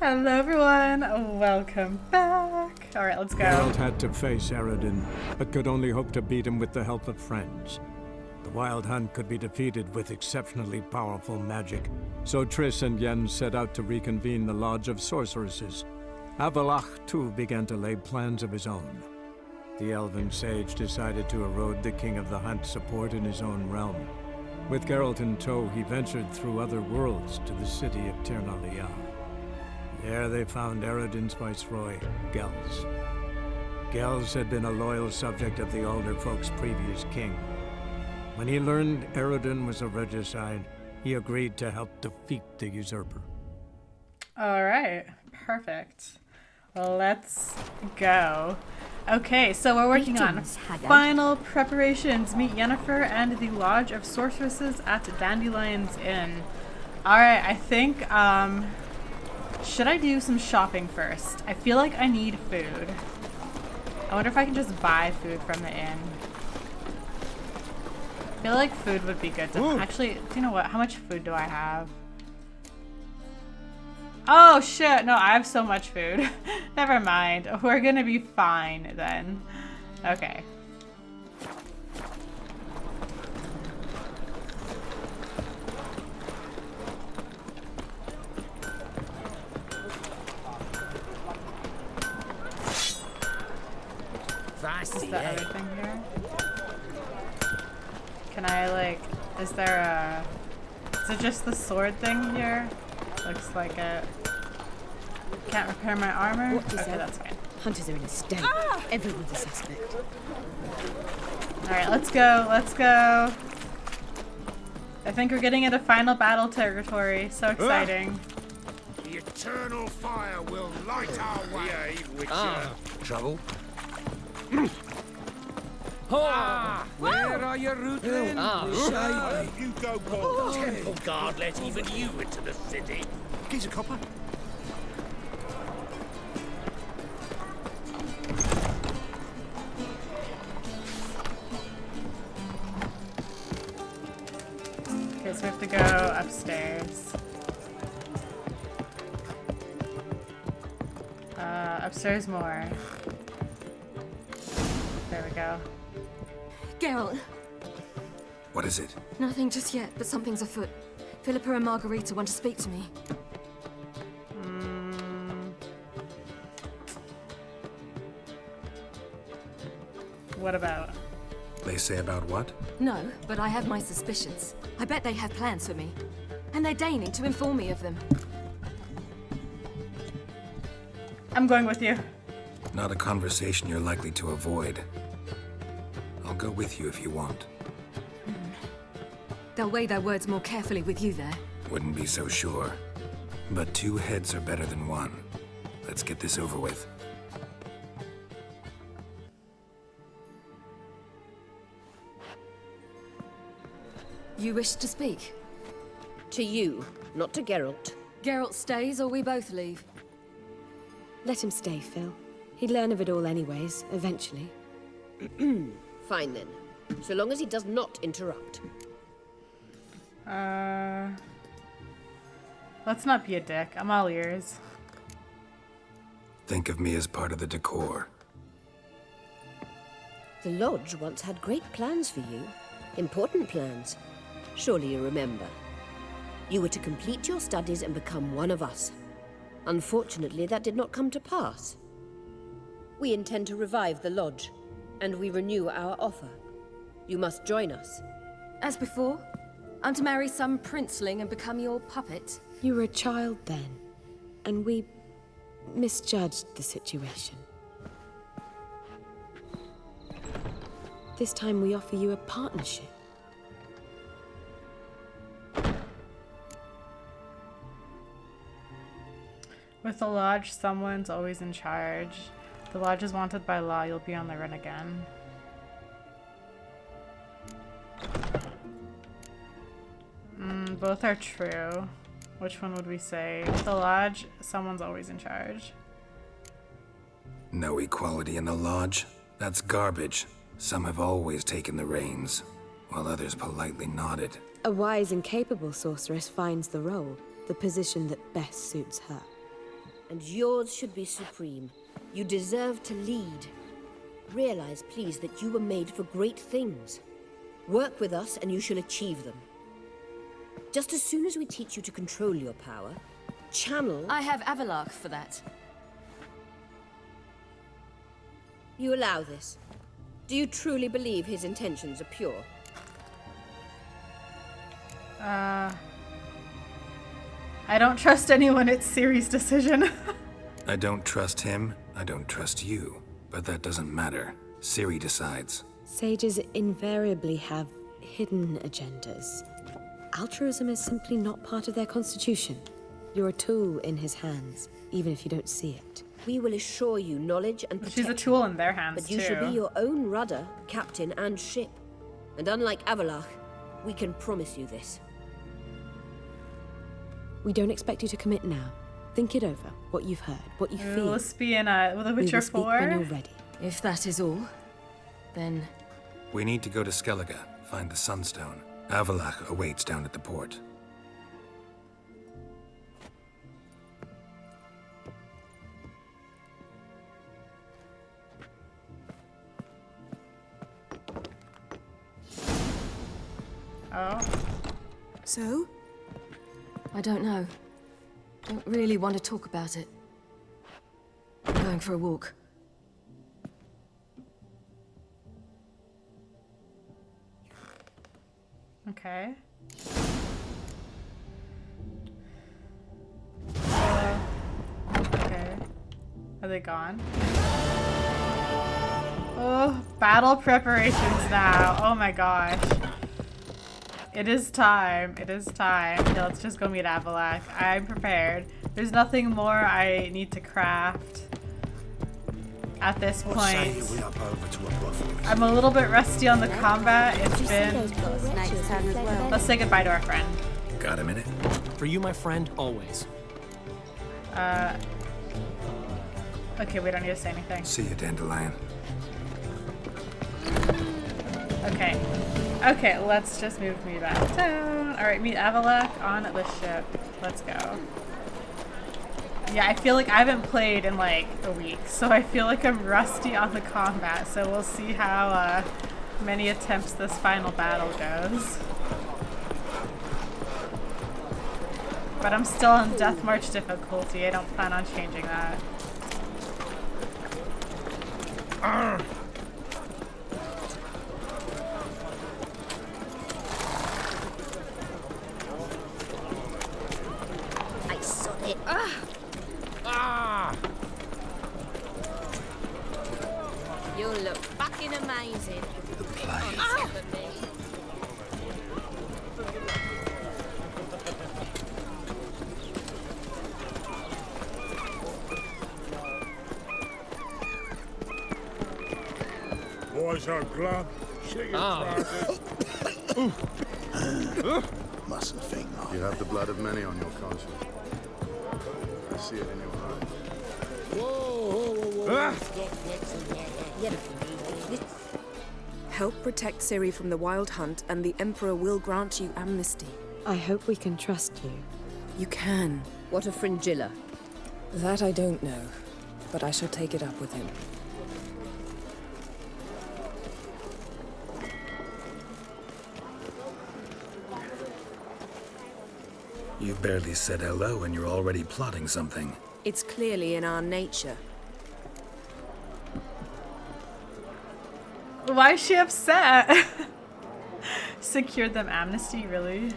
Hello everyone, welcome back. Alright, let's go. Geralt had to face Eredin, but could only hope to beat him with the help of friends. The Wild Hunt could be defeated with exceptionally powerful magic, so Triss and Yen set out to reconvene the Lodge of Sorceresses. Avalach, too, began to lay plans of his own. The elven sage decided to erode the King of the Hunt's support in his own realm. With Geralt in tow, he ventured through other worlds to the city of Tir na Liah. There they found Eredin's viceroy, Gels. Gels had been a loyal subject of the Alderfolk's previous king. When he learned Eredin was a regicide, he agreed to help defeat the usurper. Alright, perfect. Let's go. Okay, so we're working on final preparations. Meet Yennefer and the Lodge of Sorceresses at Dandelion's Inn. Alright, I think, should I do some shopping first? I feel like I need food. I wonder if I can just buy food from the inn. I feel like food would be good to... Actually, do you know what? How much food do I have? Oh, shit. No, I have so much food. Never mind. We're gonna be fine then. Okay. Is that everything here? Can I, like, is there a... Is it just the sword thing here? Looks like it. Can't repair my armor? Okay, that's fine. Hunters are in a state. Everyone's a suspect. Alright, let's go. Let's go. I think we're getting into final battle territory. So exciting. The eternal fire will light our way. Trouble? Where are your rootlings? You go, Temple guard let even you into the city. Geezer copper. Okay, so we have to go upstairs. Upstairs more. There we go. Geralt. What is it? Nothing just yet, but something's afoot. Philippa and Margarita want to speak to me. What about? They say about what? No, but I have my suspicions. I bet they have plans for me. And they're deigning to inform me of them. I'm going with you. Not a conversation you're likely to avoid. I'll go with you if you want. They'll weigh their words more carefully with you there. Wouldn't be so sure. But two heads are better than one. Let's get this over with. You wish to speak? To you, not to Geralt. Geralt stays or we both leave. Let him stay, Phil. He'd learn of it all anyways, eventually. Fine then. So long as he does not interrupt. Let's not be a dick. I'm all ears. Think of me as part of the decor. The Lodge once had great plans for you. Important plans. Surely you remember. You were to complete your studies and become one of us. Unfortunately, that did not come to pass. We intend to revive the Lodge, and we renew our offer. You must join us. As before? I'm to marry some princeling and become your puppet? You were a child then, and we misjudged the situation. This time we offer you a partnership. With the Lodge, someone's always in charge. The Lodge is wanted by law. You'll be on the run again. Both are true. Which one would we say? With the Lodge, someone's always in charge. No equality in the Lodge? That's garbage. Some have always taken the reins, while others politely nodded. A wise and capable sorceress finds the role, the position that best suits her. and yours should be supreme. You deserve to lead. Realize, please, that you were made for great things. Work with us and you shall achieve them. Just as soon as we teach you to control your power, channel... I have Avalark for that. You allow this? Do you truly believe his intentions are pure? I don't trust anyone. It's Ciri's decision. I don't trust him, I don't trust you. But that doesn't matter. Ciri decides. Sages invariably have hidden agendas. Altruism is simply not part of their constitution. You're a tool in his hands, even if you don't see it. We will assure you knowledge and protection. She's a tool in their hands, but you shall be your own rudder, captain, and ship. And unlike Avalark, we can promise you this. We don't expect you to commit now. Think it over, what you've heard, what you feel. Let's be in The Witcher 4. When you're ready. If that is all, then... We need to go to Skellige, find the Sunstone. Avalach awaits down at the port. Oh. So? I don't know. Don't really want to talk about it. I'm going for a walk. Okay. Okay. Are they gone? Oh, battle preparations now. Oh my gosh. It is time. It is time. Okay, let's just go meet Avalak. I'm prepared. There's nothing more I need to craft at this point. I'm a little bit rusty on the combat. It's been... Let's say goodbye to our friend. Got a minute? For you, my friend, always. Okay, we don't need to say anything. See you, Dandelion. Okay. Okay, let's just move me back down. Alright, meet Avalak on the ship. Let's go. Yeah, I feel like I haven't played in like a week, so I feel like I'm rusty on the combat, so we'll see how many attempts this final battle goes. But I'm still on Death March difficulty. I don't plan on changing that. I saw it. You'll look fucking amazing. The plague. Boys are glad. Shit your Mustn't think now. You have the blood of many on your conscience. I see it in your eyes. Whoa. Help protect Ciri from the Wild Hunt, and the Emperor will grant you amnesty. I hope we can trust you. You can. What of Fringilla? That I don't know, but I shall take it up with him. You barely said hello and you're already plotting something. It's clearly in our nature. Why is she upset? Secured them amnesty, really?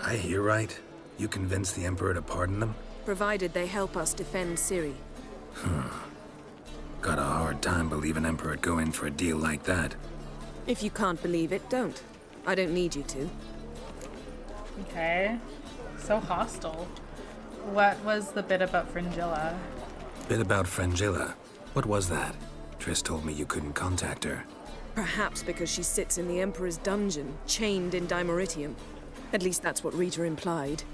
I hear right. You convinced the Emperor to pardon them? Provided they help us defend Ciri. Got a hard time believing Emperor'd go in for a deal like that. If you can't believe it, don't. I don't need you to. Okay. So hostile. What was the bit about Fringilla? Bit about Fringilla. What was that? Triss told me you couldn't contact her. Perhaps because she sits in the Emperor's dungeon, chained in Dimeritium. At least that's what Rita implied.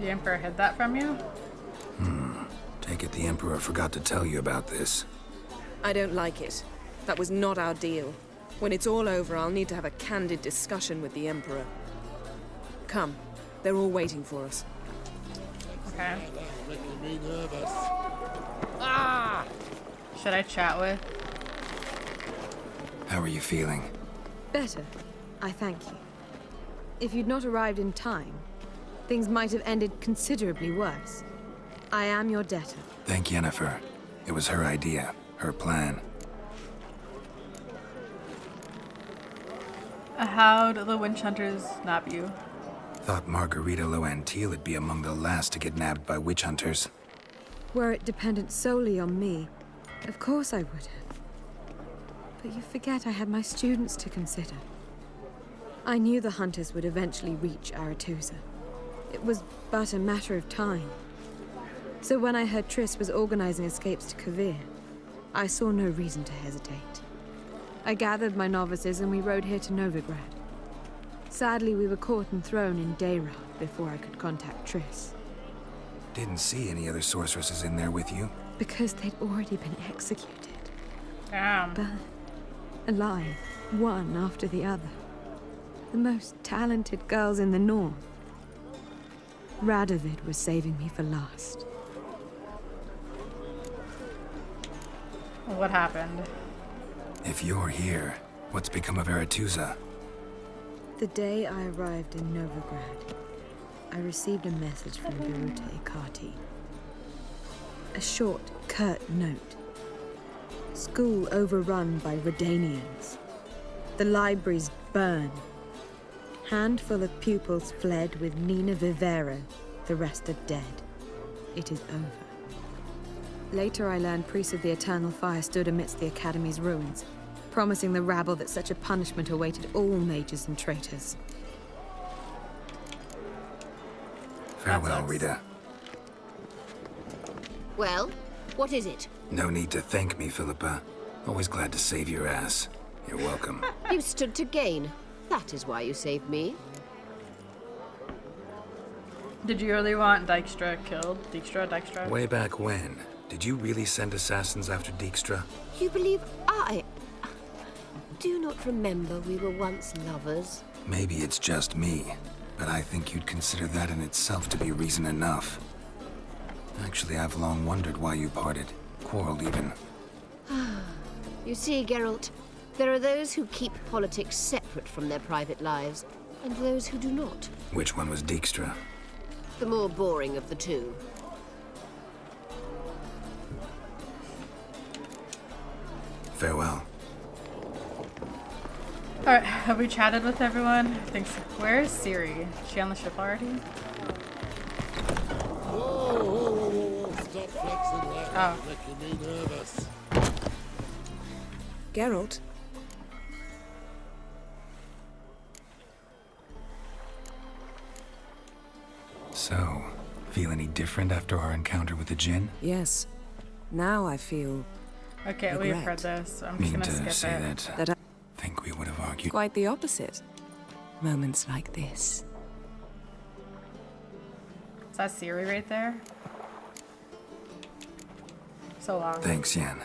The Emperor hid that from you? Take it the Emperor forgot to tell you about this. I don't like it. That was not our deal. When it's all over, I'll need to have a candid discussion with the Emperor. Come. They're all waiting for us. Okay. Making me nervous. Should I chat with? How are you feeling? Better. I thank you. If you'd not arrived in time, things might have ended considerably worse. I am your debtor. Thank Yennefer. It was her idea, her plan. How'd the witch hunters nab you? Thought Margarita Loantile would be among the last to get nabbed by witch hunters. Were it dependent solely on me, of course I would have. But you forget I had my students to consider. I knew the hunters would eventually reach Aretusa. It was but a matter of time. So when I heard Triss was organizing escapes to Kavir, I saw no reason to hesitate. I gathered my novices and we rode here to Novigrad. Sadly, we were caught and thrown in Dayra before I could contact Triss. Didn't see any other sorceresses in there with you? Because they'd already been executed. Damn. But alive, one after the other. The most talented girls in the north. Radovid was saving me for last. What happened? If you're here, what's become of Aretusa? The day I arrived in Novigrad, I received a message from Biruta Ikati. A short, curt note. School overrun by Redanians. The libraries burned. Handful of pupils fled with Nina Vivero. The rest are dead. It is over. Later I learned priests of the Eternal Fire stood amidst the Academy's ruins, promising the rabble that such a punishment awaited all mages and traitors. Farewell, Rita. Well, what is it? No need to thank me, Philippa. Always glad to save your ass. You're welcome. You stood to gain. That is why you saved me. Did you really want Dijkstra killed? Dijkstra? Way back when, did you really send assassins after Dijkstra? You believe I... Do not remember we were once lovers? Maybe it's just me, but I think you'd consider that in itself to be reason enough. Actually, I've long wondered why you parted. Quarreled even. You see, Geralt, there are those who keep politics separate from their private lives, and those who do not. Which one was Dijkstra? The more boring of the two. Farewell. Alright, have we chatted with everyone? I think so. Where is Ciri? Is she on the ship already? Whoa. Stop flexing like that. Oh. Making me nervous. Geralt? So, feel any different after our encounter with the Djinn? Yes. Now I feel Okay, we've heard this. I'm just Mean gonna to skip say it. that think we would have argued. quite the opposite. Moments like this. Is that Ciri right there? So long. Thanks, Yen.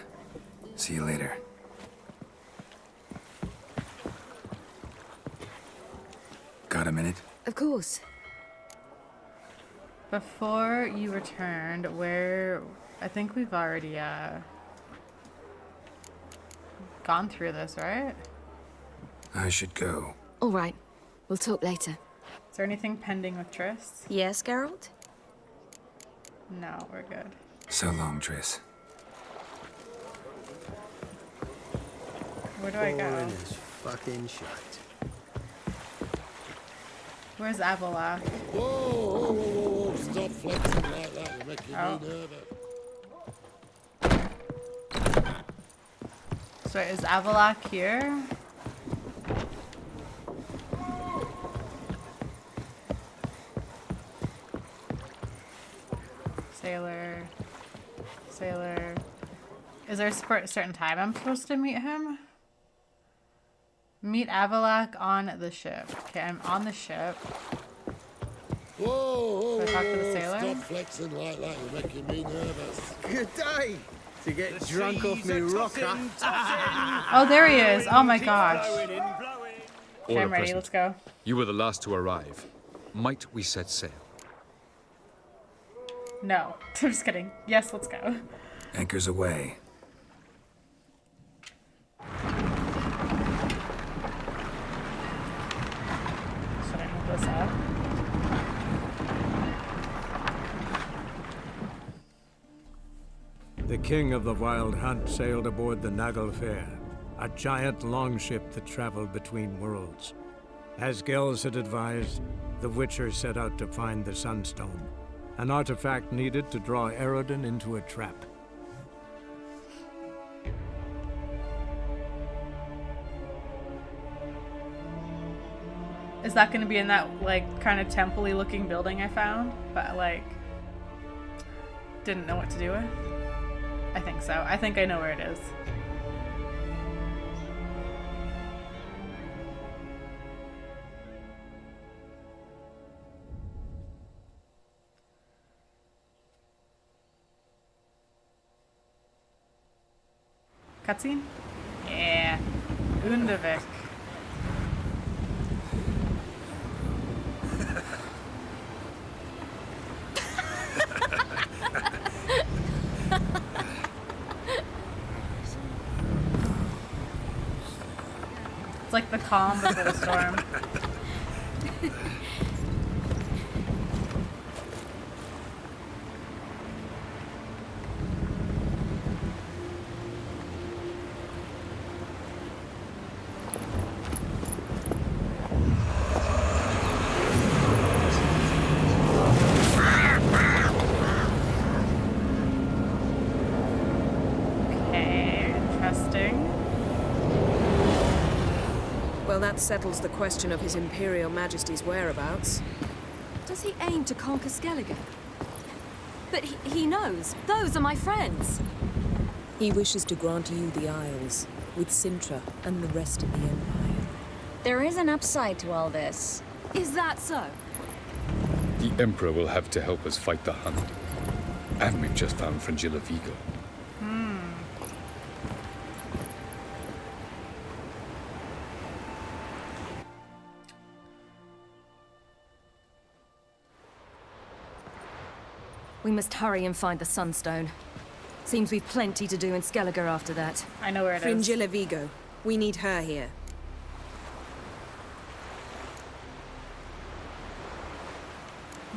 See you later. Got a minute? Of course. Before you returned, where... I think we've already, gone through this, right? I should go. All right. We'll talk later. Is there anything pending with Triss? Yes, Geralt? No, we're good. So long, Triss. Where do I go? Is fucking shut. Where's Avila? Whoa. Stop flexing like that. You're making me nervous. So is Avalok here? Sailor. Is there a certain time I'm supposed to meet him? Meet Avalok on the ship. Okay, I'm on the ship. Whoa. Do I talk to the sailor? Stop flexing like that. You're making me nervous. Good day to get drunk off me rocker. Oh, there he is. Oh my gosh. All Okay, are I'm ready. present. Let's go. You were the last to arrive. Might we set sail? No. I'm just kidding. Yes, let's go. Anchors away. Should I move this up? The king of the Wild Hunt sailed aboard the Naglfar, a giant longship that traveled between worlds. As Gels had advised, the Witcher set out to find the Sunstone, an artifact needed to draw Eredin into a trap. Is that going to be in that, like, kind of temple-y looking building I found? But, like, didn't know what to do with? I think so. I think I know where it is. Cutscene? Yeah. Undavik. It's like the calm before the storm. Well, that settles the question of His Imperial Majesty's whereabouts. Does he aim to conquer Skellige? But he knows. Those are my friends. He wishes to grant you the Isles, with Sintra and the rest of the Empire. There is an upside to all this. Is that so? The Emperor will have to help us fight the Hunt. And we've just found Fringilla Vigo. We must hurry and find the Sunstone. Seems we've plenty to do in Skellige after that. I know where it is. Fringilla Vigo. We need her here.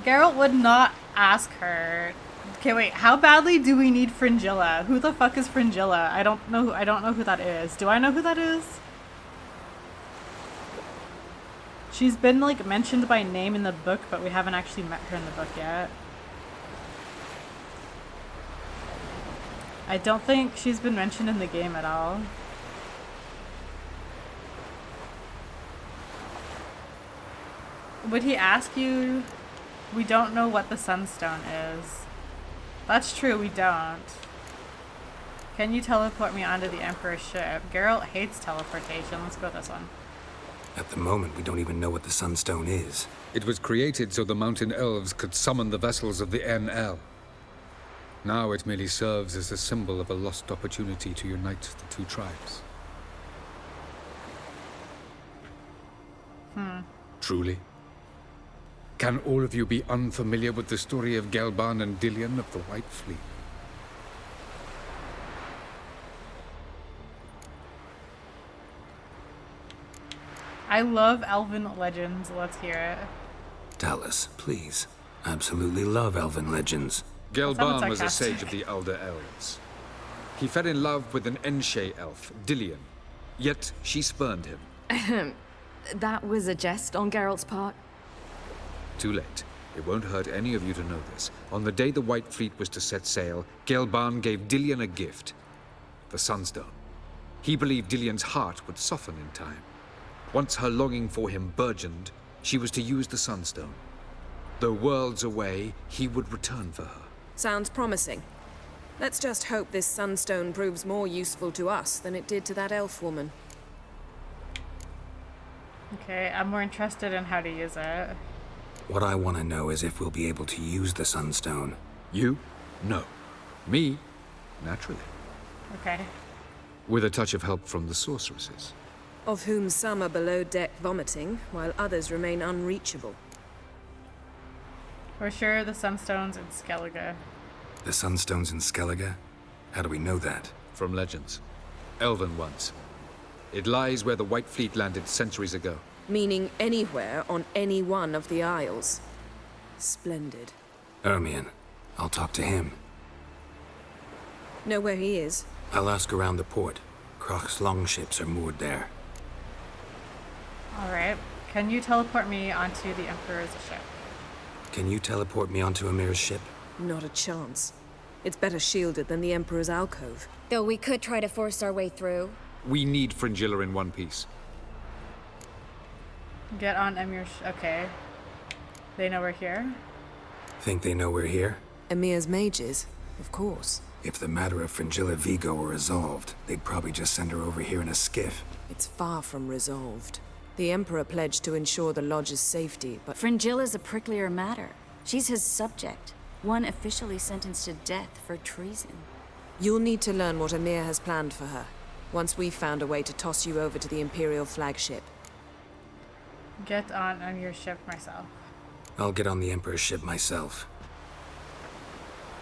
Geralt would not ask her. Okay, wait. How badly do we need Fringilla? Who the fuck is Fringilla? I don't know who that is. Do I know who that is? She's been, like, mentioned by name in the book, but we haven't actually met her in the book yet. I don't think she's been mentioned in the game at all. Would he ask you? We don't know what the Sunstone is. That's true, we don't. Can you teleport me onto the Emperor's ship? Geralt hates teleportation. Let's go this one. At the moment, we don't even know what the Sunstone is. It was created so the Mountain Elves could summon the vessels of the NL. Now it merely serves as a symbol of a lost opportunity to unite the two tribes. Truly? Can all of you be unfamiliar with the story of Gelban and Dillion of the White Fleet? I love elven legends. Let's hear it. Tell us, please. Absolutely love elven legends. Gelban was a sage of the Elder Elves. He fell in love with an Enshe elf, Dillion. Yet she spurned him. That was a jest on Geralt's part. Too late. It won't hurt any of you to know this. On the day the White Fleet was to set sail, Gelban gave Dillion a gift. The Sunstone. He believed Dillion's heart would soften in time. Once her longing for him burgeoned, she was to use the Sunstone. Though worlds away, he would return for her. Sounds promising. Let's just hope this Sunstone proves more useful to us than it did to that elf woman. Okay, I'm more interested in how to use it. What I want to know is if we'll be able to use the Sunstone. You? No. Me? Naturally. Okay. With a touch of help from the sorceresses. Of whom some are below deck vomiting, while others remain unreachable. We're sure the Sunstone's in Skellige. The Sunstone's in Skellige? How do we know that? From legends. Elven ones. It lies where the White Fleet landed centuries ago. Meaning anywhere on any one of the Isles. Splendid. Ermion. I'll talk to him. Know where he is? I'll ask around the port. Krach's longships are moored there. Alright. Can you teleport me onto the Emperor's ship? Can you teleport me onto Amir's ship? Not a chance. It's better shielded than the Emperor's alcove. Though we could try to force our way through. We need Fringilla in one piece. Get on Emir's okay. They know we're here? Think they know we're here? Emir's mages, of course. If the matter of Fringilla Vigo were resolved, they'd probably just send her over here in a skiff. It's far from resolved. The Emperor pledged to ensure the Lodge's safety, but... Fringilla's a pricklier matter. She's his subject. One officially sentenced to death for treason. You'll need to learn what Emir has planned for her, once we've found a way to toss you over to the Imperial flagship. Get on Emir's ship myself. I'll get on the Emperor's ship myself.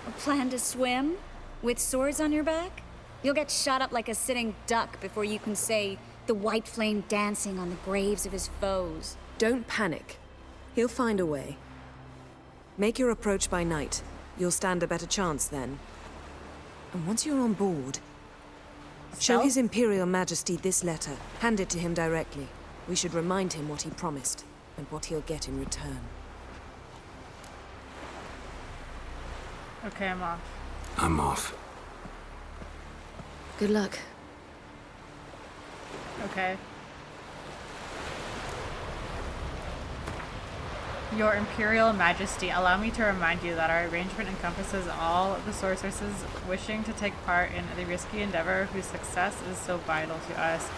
A plan to swim? With swords on your back? You'll get shot up like a sitting duck before you can say the white flame dancing on the graves of his foes. Don't panic. He'll find a way. Make your approach by night. You'll stand a better chance then. And once you're on board, show His Imperial Majesty this letter. Hand it to him directly. We should remind him what he promised, and what he'll get in return. Okay, I'm off. I'm off. Good luck. Okay. Your Imperial Majesty, allow me to remind you that our arrangement encompasses all the sorceresses wishing to take part in the risky endeavor whose success is so vital to us.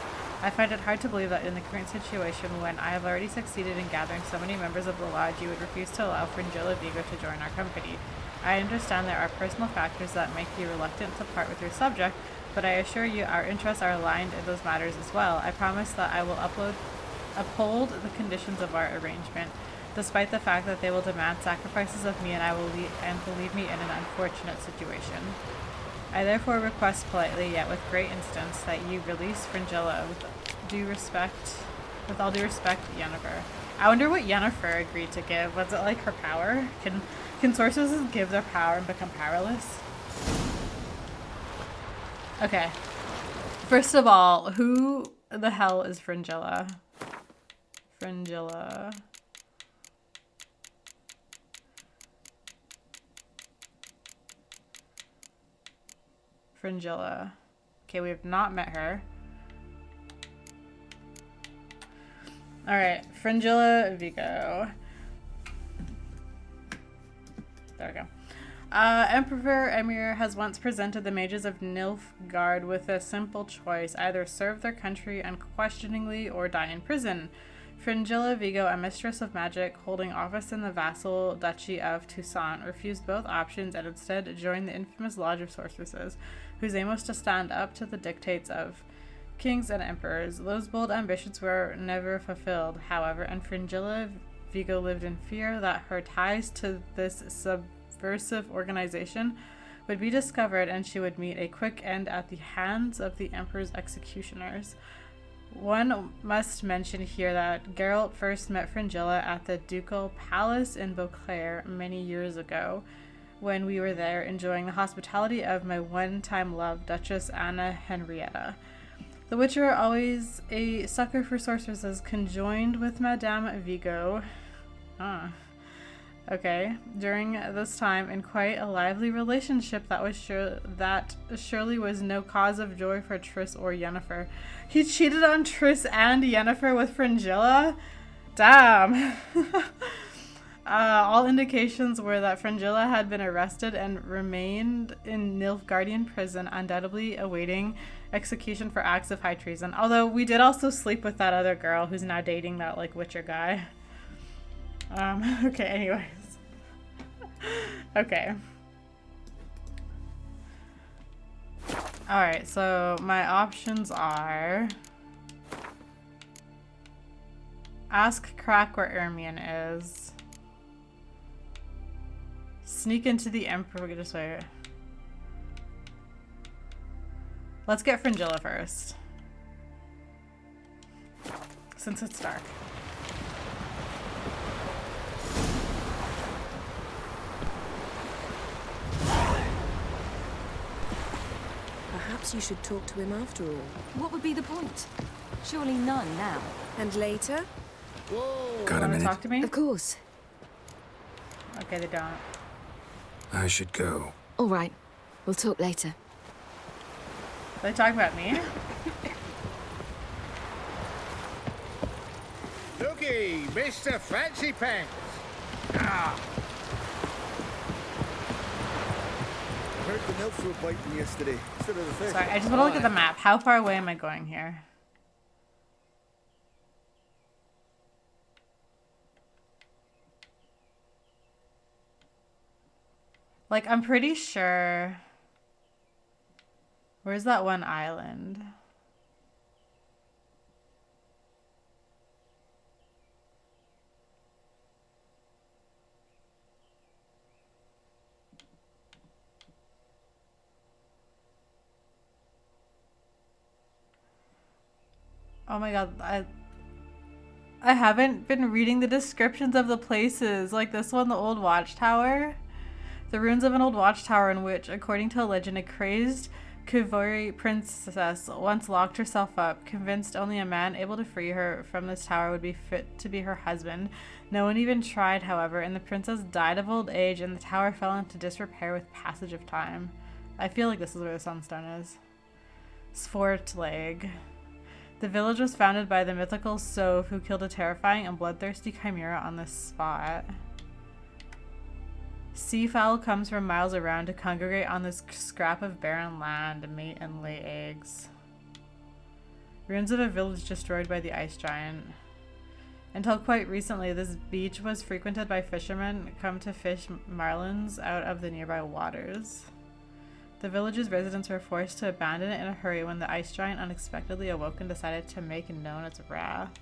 I find it hard to believe that in the current situation, when I have already succeeded in gathering so many members of the Lodge, you would refuse to allow Fringilla Vigo to join our company. I understand there are personal factors that make you reluctant to part with your subject, but I assure you our interests are aligned in those matters as well. I promise that I will uphold the conditions of our arrangement, despite the fact that they will demand sacrifices of me and will leave me in an unfortunate situation. I therefore request politely, yet with great instance, that you release Fringilla with all due respect, Yennefer. I wonder what Yennefer agreed to give. Was it like her power? Can sorceresses give their power and become powerless? Okay. First of all, who the hell is Fringilla? Fringilla. Fringilla. Okay, we have not met her. Alright, Fringilla Vigo. There we go. Emperor Emir has once presented the mages of Nilfgaard with a simple choice: either serve their country unquestioningly or die in prison. Fringilla Vigo, a mistress of magic holding office in the vassal duchy of Toussaint, refused both options and instead joined the infamous Lodge of Sorceresses, whose aim was to stand up to the dictates of kings and emperors. Those bold ambitions were never fulfilled, however, and Fringilla Vigo lived in fear that her ties to this subversive organization would be discovered and she would meet a quick end at the hands of the emperor's executioners. One must mention here that Geralt first met Fringilla at the Ducal Palace in Beauclair many years ago, when we were there enjoying the hospitality of my one-time love, Duchess Anna Henrietta. The Witcher, always a sucker for sorceresses, conjoined with Madame Vigo. Okay. During this time, in quite a lively relationship that surely was no cause of joy for Triss or Yennefer. He cheated on Triss and Yennefer with Fringilla? Damn. All indications were that Fringilla had been arrested and remained in Nilfgaardian prison, undoubtedly awaiting execution for acts of high treason. Although we did also sleep with that other girl who's now dating that like Witcher guy. Okay, anyways. Okay. Alright, so my options are ask Crack where Ermion is. Sneak into the Emperor. Just wait. Let's get Fringilla first. Since it's dark. Perhaps you should talk to him after all. What would be the point? Surely none now. And later? Whoa! Got a minute? Talk to me? Of course. Okay, they don't. I should go. All right. We'll talk later. They talk about me? Looky, Mr. Fancy Pants. Ah. I heard the nymphs were biting yesterday. Instead of the fish. Sorry, I just want to look at the map. How far away am I going here? Like, I'm pretty sure... Where's that one island? Oh my god, I haven't been reading the descriptions of the places. Like this one, the old watchtower. The ruins of an old watchtower in which, according to a legend, a crazed Kuvori princess once locked herself up, convinced only a man able to free her from this tower would be fit to be her husband. No one even tried, however, and the princess died of old age, and the tower fell into disrepair with passage of time. I feel like this is where the Sunstone is. Svortleg. The village was founded by the mythical Sov, who killed a terrifying and bloodthirsty chimera on this spot. Seafowl comes from miles around to congregate on this scrap of barren land to mate and lay eggs. Ruins of a village destroyed by the ice giant. Until quite recently, this beach was frequented by fishermen come to fish marlins out of the nearby waters. The village's residents were forced to abandon it in a hurry when the ice giant unexpectedly awoke and decided to make known its wrath.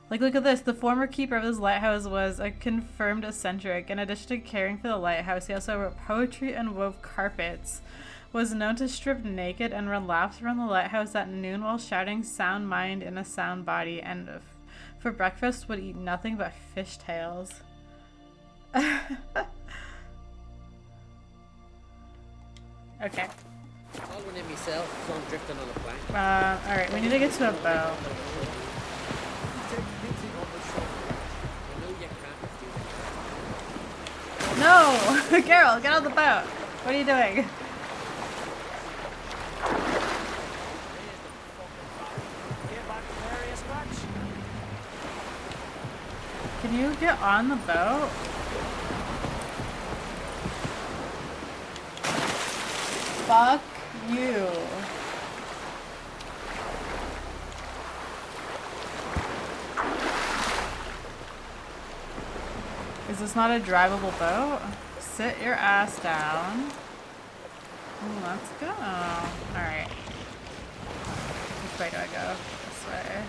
Like, look at this. The former keeper of this lighthouse was a confirmed eccentric. In addition to caring for the lighthouse, he also wrote poetry and wove carpets. Was known to strip naked and run laps around the lighthouse at noon while shouting sound mind in a sound body, and for breakfast would eat nothing but fish tails. Okay. I'll run in myself, so I'm drifting on a plank. Alright, we need to get to a boat. No! Carol, get on the boat! What are you doing? Can you get on the boat? Fuck you. Is this not a drivable boat? Sit your ass down. Let's go. Alright. Which way do I go? This way.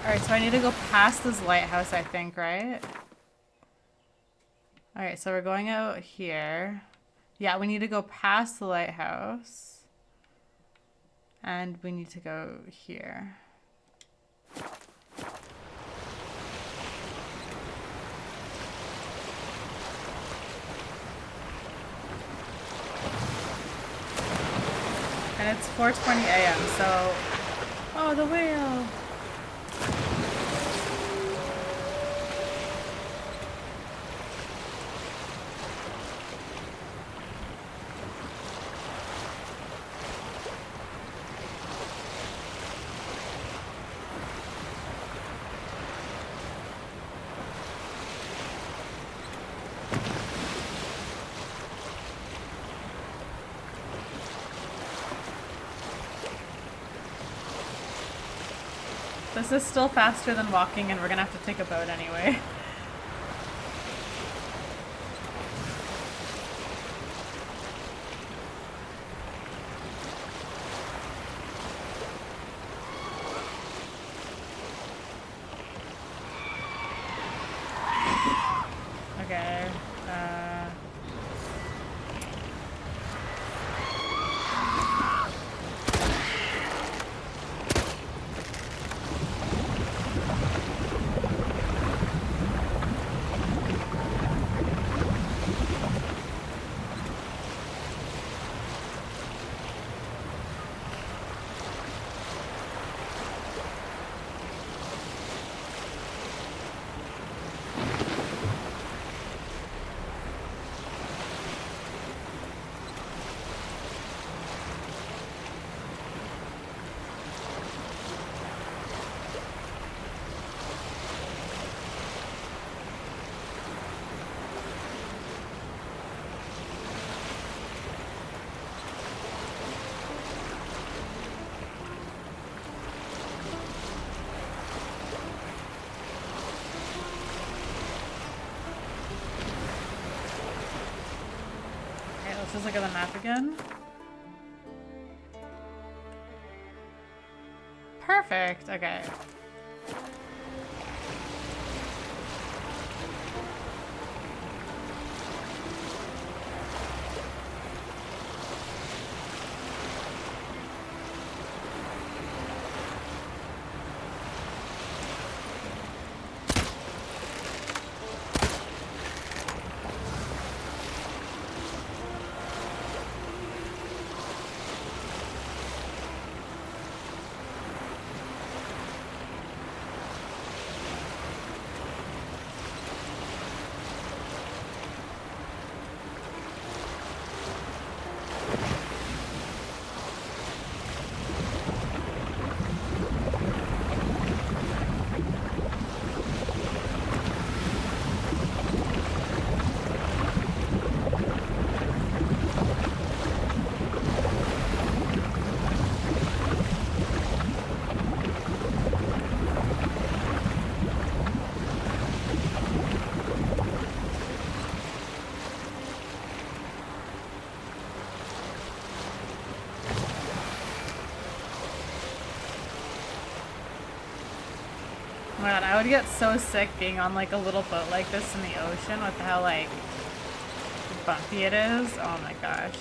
Alright, so I need to go past this lighthouse, I think, right? Alright, so we're going out here. Yeah, we need to go past the lighthouse. And we need to go here. And it's 4:20 a.m., so... Oh, the whale! This is still faster than walking, and we're gonna have to take a boat anyway. Just look at the map again. Perfect. Okay. Oh my god, I would get so sick being on like a little boat like this in the ocean with how like bumpy it is. Oh my gosh.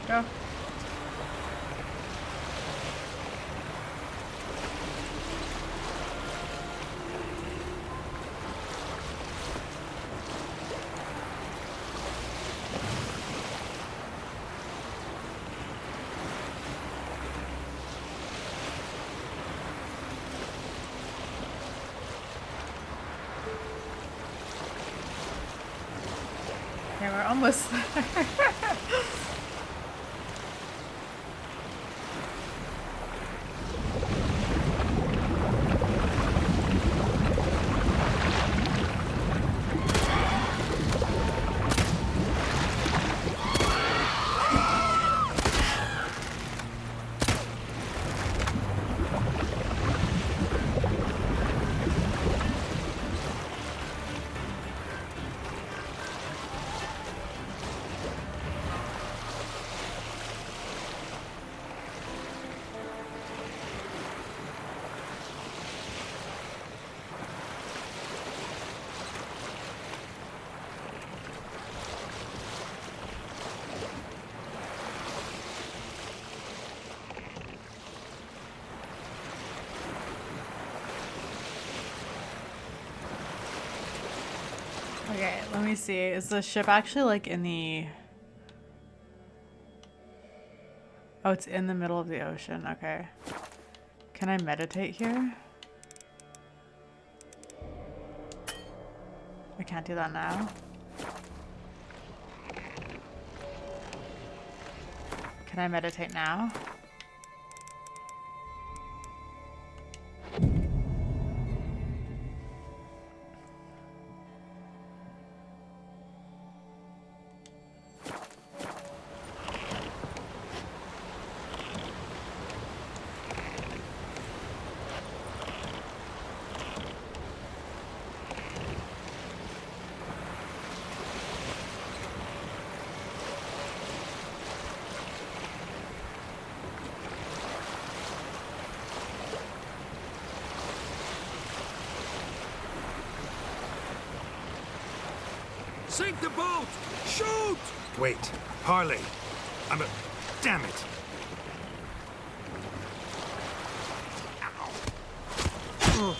Go. Okay, we're almost there. Okay, let me see. Is the ship actually like in the... Oh, it's in the middle of the ocean. Okay. Can I meditate here? I can't do that now. Can I meditate now? Sink the boat! Shoot! Wait, Harley. I'm a... Damn it. Ow. Ugh.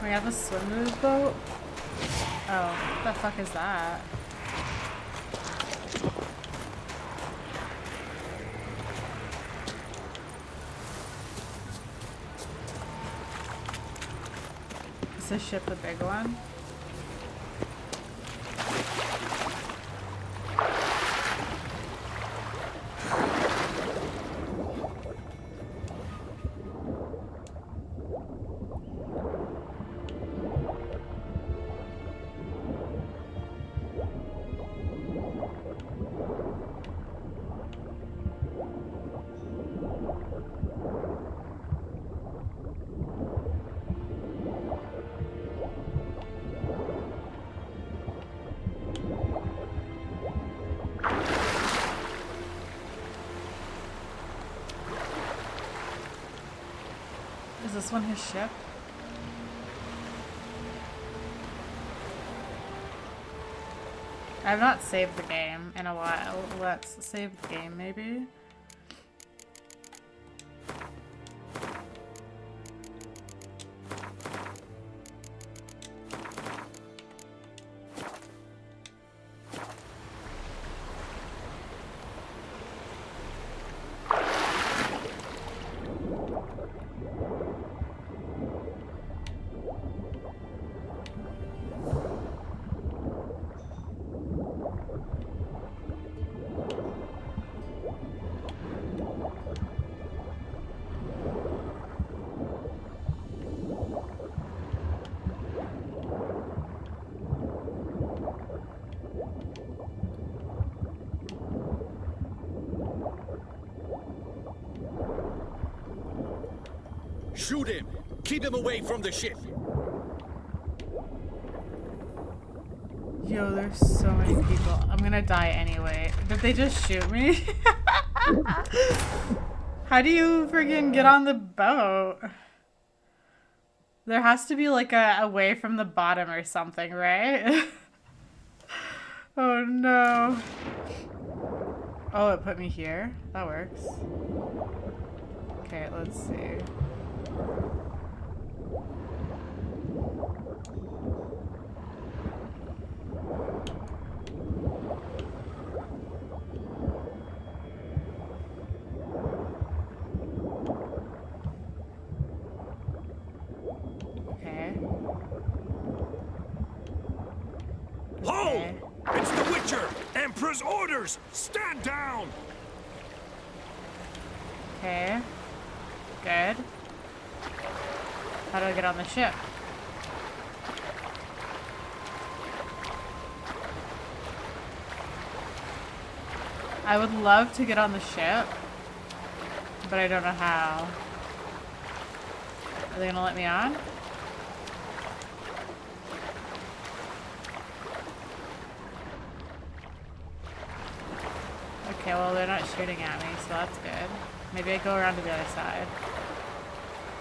We have a swim move boat? Oh, what the fuck is that? Is this ship the big one? Is this one his ship? I've not saved the game in a while. Let's save the game, maybe? Shoot him! Keep him away from the ship! Yo, there's so many people. I'm gonna die anyway. Did they just shoot me? How do you friggin' get on the boat? There has to be like a way from the bottom or something, right? Oh no. Oh, it put me here? That works. Okay, let's see. Okay. Hold! It's the Witcher! Emperor's orders! Stand down! Okay. Good. How do I get on the ship? I would love to get on the ship, but I don't know how. Are they gonna let me on? Okay, well they're not shooting at me, so that's good. Maybe I go around to the other side.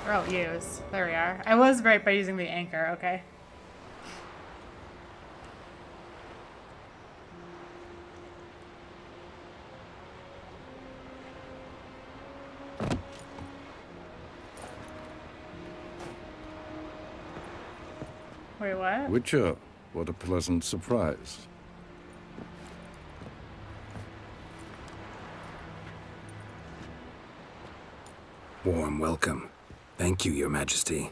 Or I'll use. There we are. I was right by using the anchor, okay. Wait, what? Witcher, what a pleasant surprise. Warm welcome. Thank you, Your Majesty.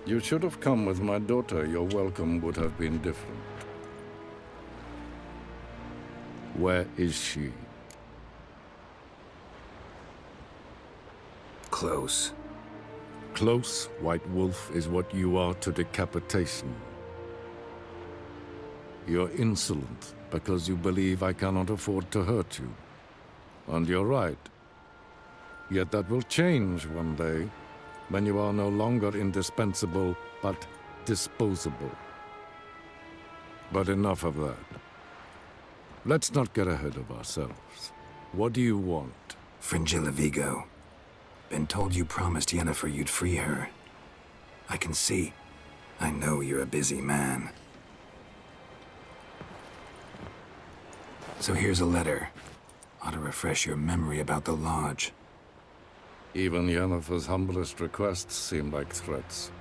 You should have come with my daughter. Your welcome would have been different. Where is she? Close. Close, White Wolf, is what you are to decapitation. You're insolent because you believe I cannot afford to hurt you. And you're right. Yet that will change one day, when you are no longer indispensable, but disposable. But enough of that. Let's not get ahead of ourselves. What do you want? Fringilla Vigo. Been told you promised Yennefer you'd free her. I can see. I know you're a busy man. So here's a letter. Ought to refresh your memory about the Lodge. Even Yennefer's humblest requests seem like threats.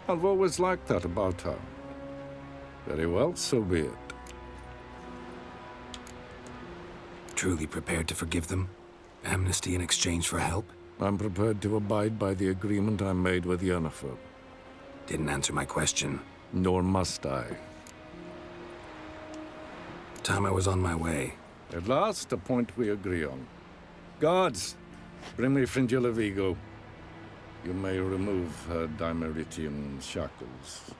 I've always liked that about her. Very well, so be it. Truly prepared to forgive them? Amnesty in exchange for help? I'm prepared to abide by the agreement I made with Yennefer. Didn't answer my question. Nor must I. Time I was on my way. At last, a point we agree on. Guards, bring me Fringilla Vigo. You may remove her Dimeritian shackles.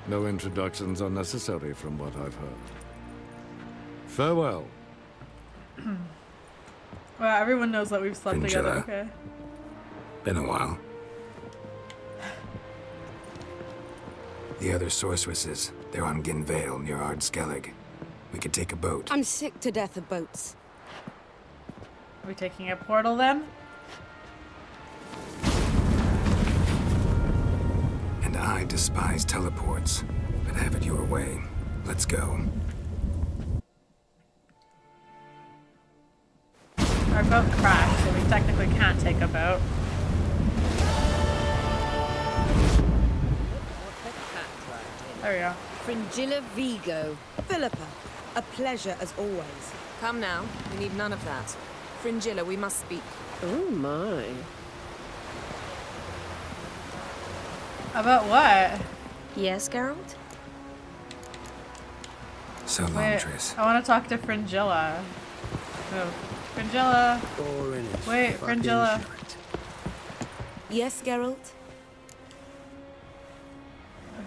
No introductions are necessary from what I've heard. Farewell. Well, everyone knows that we've slept together, Fringilla. okay? Been a while. The other sorceresses, they're on Ginvale near Ardskellig. We could take a boat. I'm sick to death of boats. Are we taking a portal then? And I despise teleports, but have it your way. Let's go. Our boat crashed, so we technically can't take a boat. There we go. Fringilla Vigo. Philippa, a pleasure as always. Come now, we need none of that. Fringilla, we must speak. Oh my. About what? Yes, Geralt? So long, Wait, Triss. I want to talk to Fringilla. Oh, Fringilla. Wait, Fringilla. Yes, Geralt?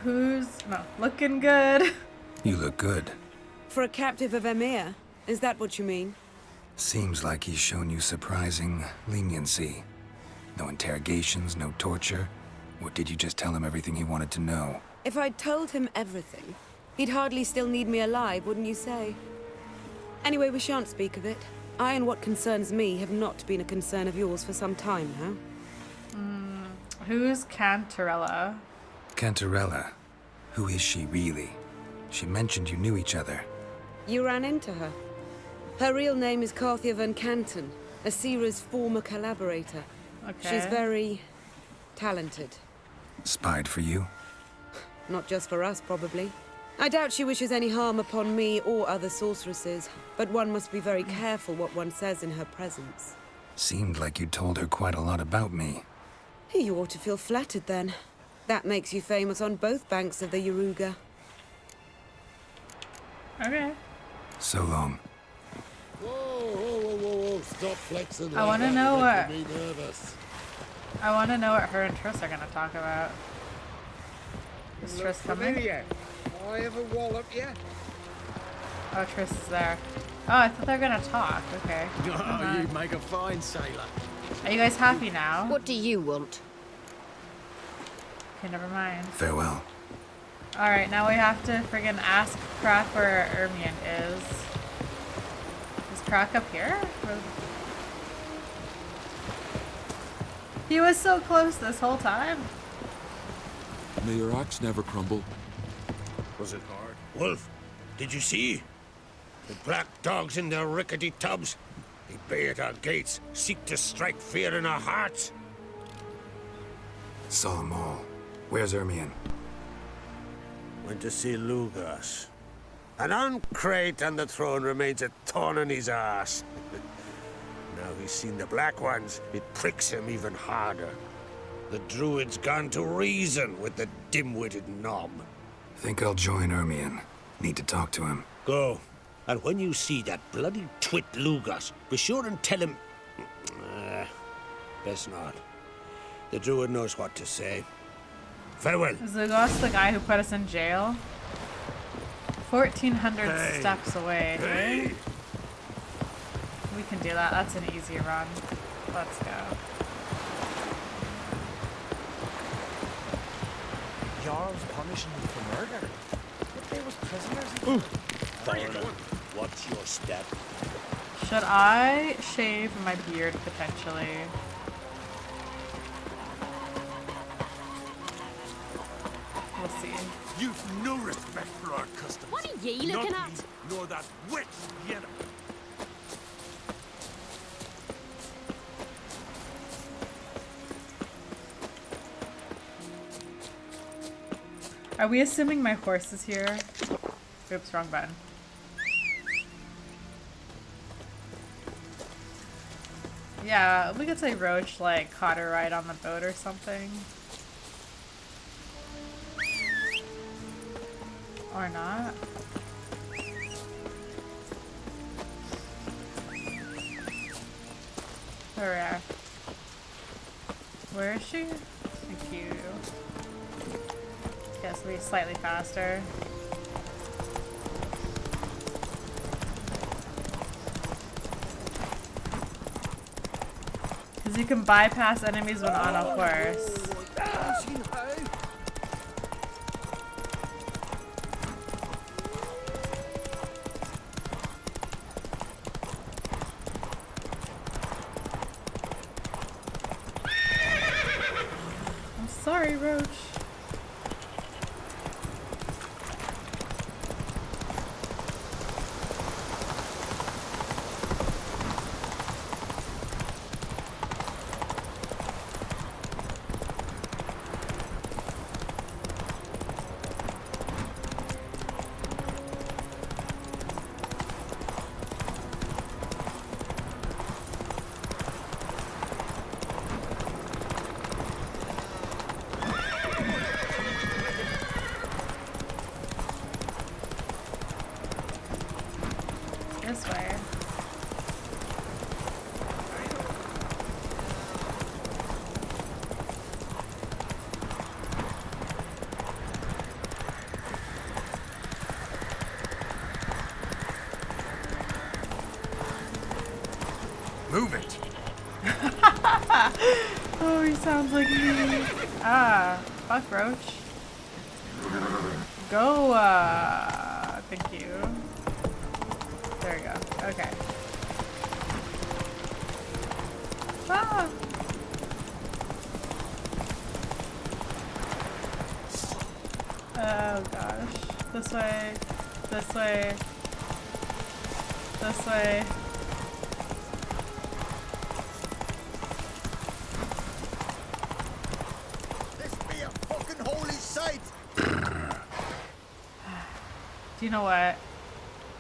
Who's looking good? You look good. For a captive of Emir? Is that what you mean? Seems like he's shown you surprising leniency. No interrogations, no torture. Or did you just tell him everything he wanted to know? If I'd told him everything, he'd hardly still need me alive, wouldn't you say? Anyway, we shan't speak of it. I and what concerns me have not been a concern of yours for some time now. Who's Cantarella? Cantarella? Who is she really? She mentioned you knew each other. You ran into her. Her real name is Carthia van Canton, Asira's former collaborator. Okay. She's very talented. Spied for you? Not just for us, probably. I doubt she wishes any harm upon me or other sorceresses, but one must be very careful what one says in her presence. Seemed like you told her quite a lot about me. You ought to feel flattered, then. That makes you famous on both banks of the Yaruga. Okay. So long. Whoa, stop flexing. I want to know what. Me nervous. I want to know what her and Triss are gonna talk about. Is Triss coming? I ever wallop you? Oh, Triss is there. Oh, I thought they were gonna talk. Okay. Oh, you make a fine sailor. Are you guys happy now? What do you want? Okay, never mind. Farewell. Alright, now we have to friggin' ask Krak where Ermion is. Is Krak up here? He was so close this whole time. May your axe never crumble. Was it hard? Wolf, did you see? The black dogs in their rickety tubs. They bay at our gates, seek to strike fear in our hearts. Saw them all. Where's Ermion? Went to see Lugas. An uncrate on the throne remains a thorn in his ass. Now he's seen the Black Ones, it pricks him even harder. The Druid's gone to reason with the dim-witted knob. Think I'll join Ermion. Need to talk to him. Go. And when you see that bloody twit Lugas, be sure and tell him... best not. The Druid knows what to say. Farewell. Is Lugas the guy who put us in jail? 1,400 steps away. Right? We can do that. That's an easy run. Let's go. Jarl's punishing you for murder. If they was prisoners... Foreigner, what's your step? Should I shave my beard potentially? We'll see. You've no respect for our customs. What are ye looking Not at? me, nor that witch, Yenna. Are we assuming my horse is here? Oops, wrong button. Yeah, we could say Roach, like, caught her right on the boat or something. Or not. Correct. Where is she? Thank you. Guess we'll be slightly faster. Because you can bypass enemies when on a horse. I'm sorry, Roach. This way. Move it. Oh, he sounds like me. Ah, fuck Roach. Go, thank you. There we go. Okay. Ah! Oh gosh. This way. This way. This way. This be a fucking holy sight! Do you know what?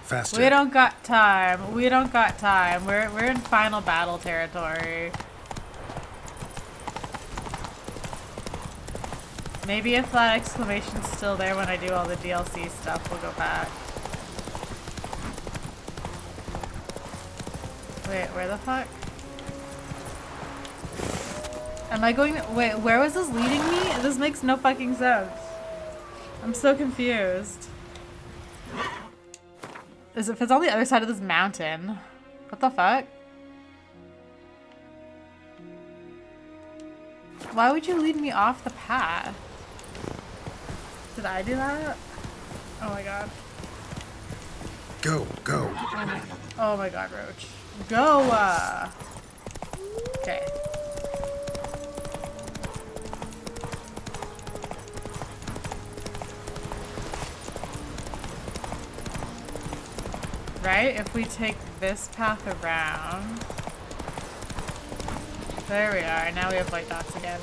Faster. We don't got time. We don't got time. We're in final battle territory. Maybe if that exclamation's still there when I do all the DLC stuff, we'll go back. Wait, where the fuck? Am I going? Wait, where was this leading me? This makes no fucking sense. I'm so confused. If it's on the other side of this mountain. What the fuck? Why would you lead me off the path? Did I do that? Oh my god. Go, go. Oh my god, Roach. Go! Okay. Right? If we take this path around. There we are. Now we have white dots again.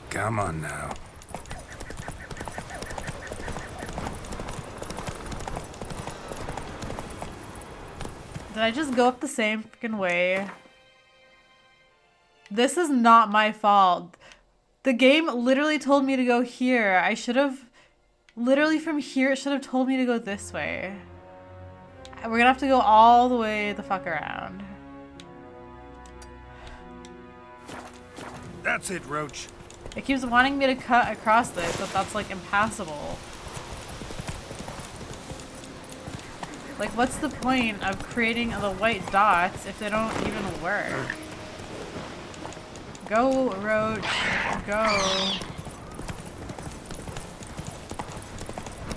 Come on now. Did I just go up the same freaking way? This is not my fault. The game literally told me to go here. I should have... Literally from here, it should have told me to go this way. We're gonna have to go all the way the fuck around. That's it, Roach. It keeps wanting me to cut across this, but that's like impassable. Like, what's the point of creating the white dots if they don't even work? Go, Roach. Go.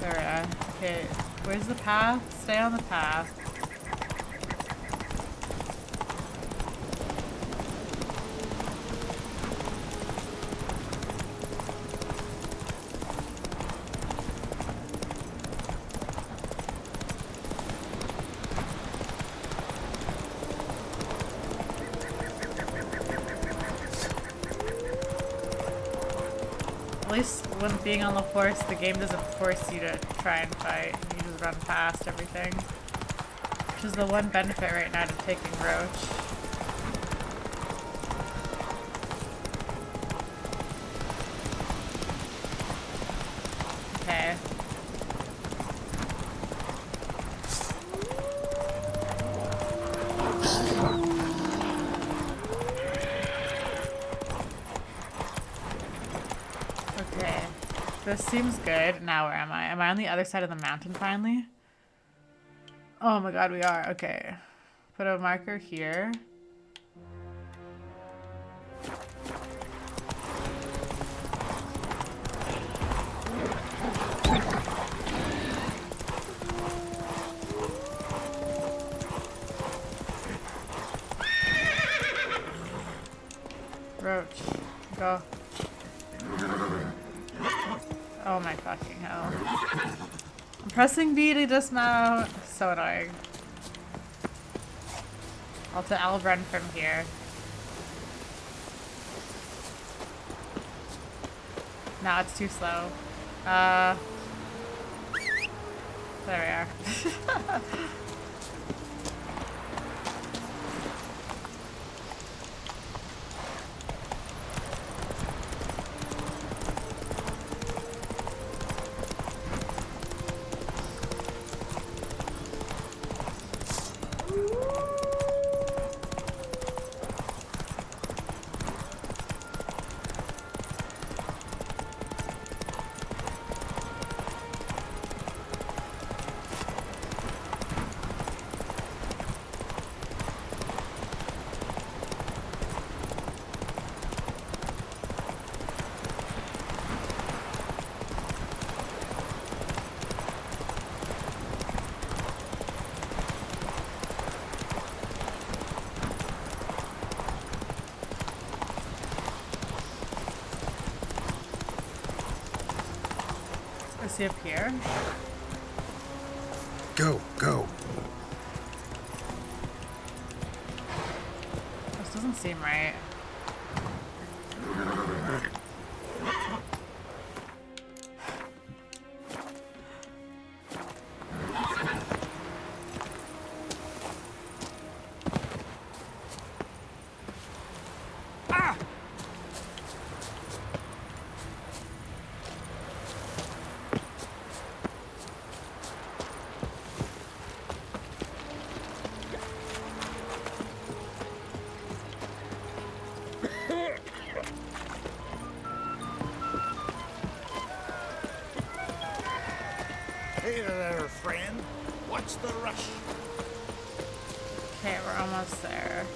There we are. Okay, where's the path? Stay on the path. least when being on the horse, the game doesn't force you to try and fight. You just run past everything. Which is the one benefit right now to taking Roach. Okay. Okay. This seems good. Now where am I? Am I on the other side of the mountain finally? Oh my god, we are. Okay. Put a marker here. Roach, go. Oh my fucking hell. I'm pressing B to dismount. So annoying. I'll run from here. No, it's too slow. There we are. Is he up here? Go, go. This doesn't seem right. Hey there, friend. What's the rush? Okay, we're almost there.